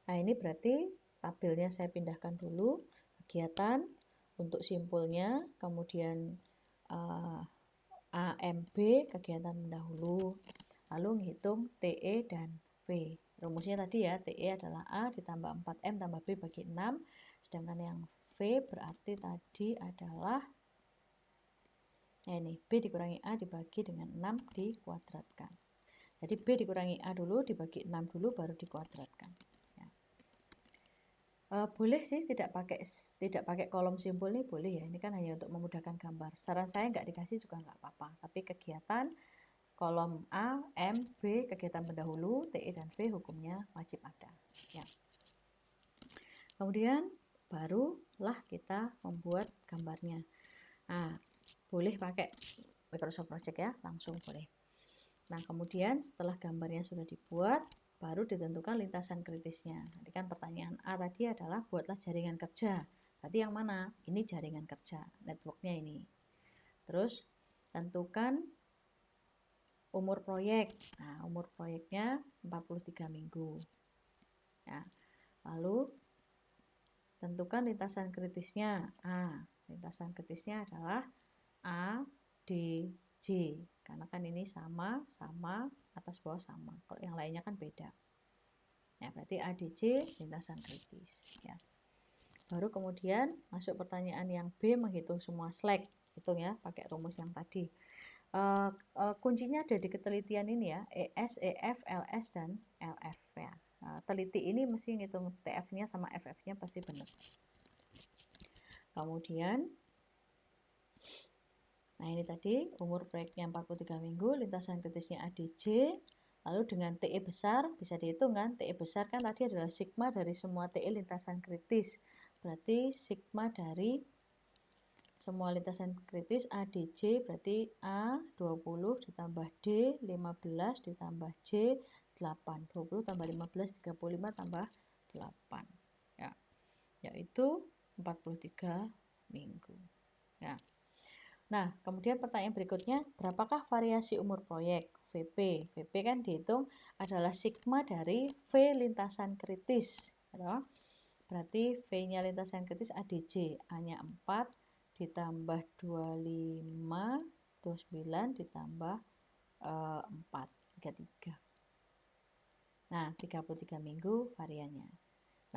Nah, ini berarti tabelnya saya pindahkan dulu, kegiatan untuk simpulnya, kemudian AMB kegiatan pendahulu, lalu ngitung TE dan V. Rumusnya tadi ya, TE adalah A ditambah 4M tambah B bagi 6, sedangkan yang V berarti tadi adalah ini B dikurangi A dibagi dengan 6 dikuadratkan. Jadi B dikurangi A dulu dibagi 6 dulu baru dikuadratkan. Ya. Boleh sih tidak pakai kolom simpul nih, boleh ya. Ini kan hanya untuk memudahkan gambar. Saran saya nggak dikasih juga nggak apa-apa. Tapi kegiatan kolom A, M, B kegiatan pendahulu, TE dan V hukumnya wajib ada. Ya. Kemudian barulah kita membuat gambarnya. Nah, boleh pakai Microsoft Project ya, langsung boleh. Nah, kemudian setelah gambarnya sudah dibuat, baru ditentukan lintasan kritisnya. Nanti kan pertanyaan A tadi adalah buatlah jaringan kerja. Tadi yang mana? Ini jaringan kerja, networknya ini. Terus tentukan umur proyek. Nah, umur proyeknya 43 minggu. Ya. Lalu tentukan lintasan kritisnya. Lintasan kritisnya adalah A, D, J. Karena kan ini sama, atas bawah sama. Kalau yang lainnya kan beda. Ya, berarti A, D, J lintasan kritis. Ya. Baru kemudian masuk pertanyaan yang B, menghitung semua slack. Hitung ya, pakai rumus yang tadi. Kuncinya ada di ketelitian ini ya, ES, EF, LS, dan LF ya. Teliti ini mesti ngitung TF-nya sama FF-nya pasti benar. Kemudian, nah ini tadi umur proyeknya 43 minggu, lintasan kritisnya ADJ, lalu dengan TE besar bisa dihitung kan, TE besar kan tadi adalah sigma dari semua TE lintasan kritis, berarti sigma dari semua lintasan kritis ADJ berarti A 20 ditambah D 15 ditambah J 8. 20 tambah 15 35 tambah 8. Ya. Yaitu 43 minggu. Ya. Nah, kemudian pertanyaan berikutnya, berapakah variasi umur proyek VP? VP kan dihitung adalah sigma dari V lintasan kritis. Ya. Berarti V-nya lintasan kritis ADJ, A-nya 4 ditambah 25, 29 ditambah 4, 33. Nah, 33 minggu variannya.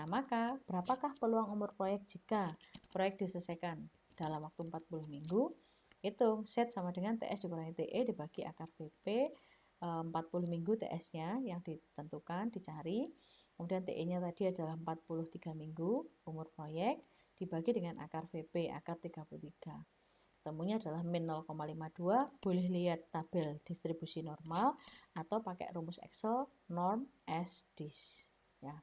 Nah, maka berapakah peluang umur proyek jika proyek diselesaikan dalam waktu 40 minggu? Hitung Z sama dengan TS dikurangi TE dibagi akar VP, 40 minggu TS-nya yang ditentukan, dicari. Kemudian TE-nya tadi adalah 43 minggu umur proyek, dibagi dengan akar VP, akar 33. Temunya adalah min 0,52, boleh lihat tabel distribusi normal atau pakai rumus Excel norm as this. Ya.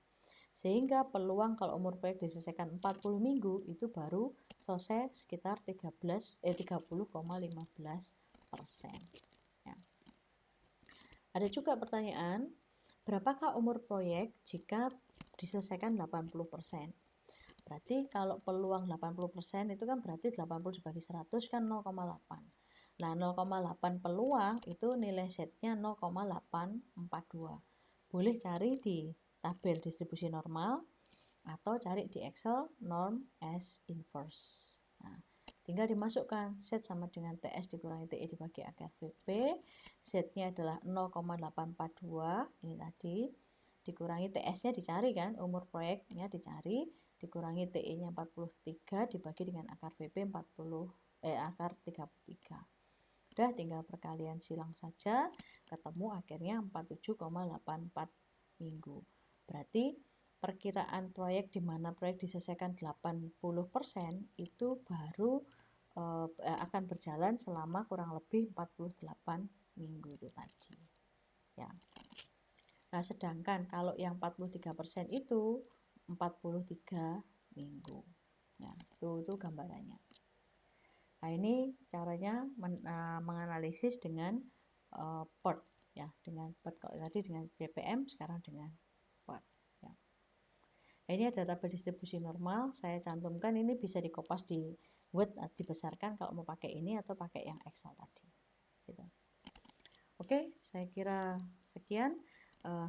Sehingga peluang kalau umur proyek diselesaikan 40 minggu itu baru selesai sekitar 30,15%. Ya. Ada juga pertanyaan, berapakah umur proyek jika diselesaikan 80%? Berarti kalau peluang 80% itu kan berarti 80 dibagi 100 kan 0,8. Nah, 0,8 peluang itu nilai setnya 0,842. Boleh cari di tabel distribusi normal atau cari di Excel norm as inverse. Nah, tinggal dimasukkan set sama dengan TS dikurangi TE dibagi akar VP. Setnya adalah 0,842 ini tadi. Dikurangi TS-nya dicari kan, umur proyeknya dicari, dikurangi TE-nya 43 dibagi dengan akar VP akar 33. Udah tinggal perkalian silang saja, ketemu akhirnya 47,84 minggu. Berarti perkiraan proyek di mana proyek diselesaikan 80% itu baru akan berjalan selama kurang lebih 48 minggu itu tadi. Ya. Nah, sedangkan kalau yang 43% itu 43 minggu. Ya, itu gambarannya. Nah, ini caranya menganalisis dengan PERT ya, dengan PERT kalau tadi dengan BPM, sekarang dengan PERT ya. Nah, ini ada tabel distribusi normal, saya cantumkan, ini bisa dikopas di Word, dibesarkan kalau mau pakai ini atau pakai yang Excel tadi. Gitu. Oke, saya kira sekian.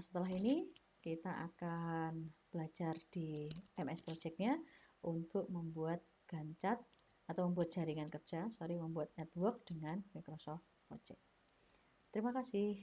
Setelah ini kita akan belajar di MS Project-nya untuk membuat Gantt atau membuat jaringan kerja, membuat network dengan Microsoft Project. Terima kasih.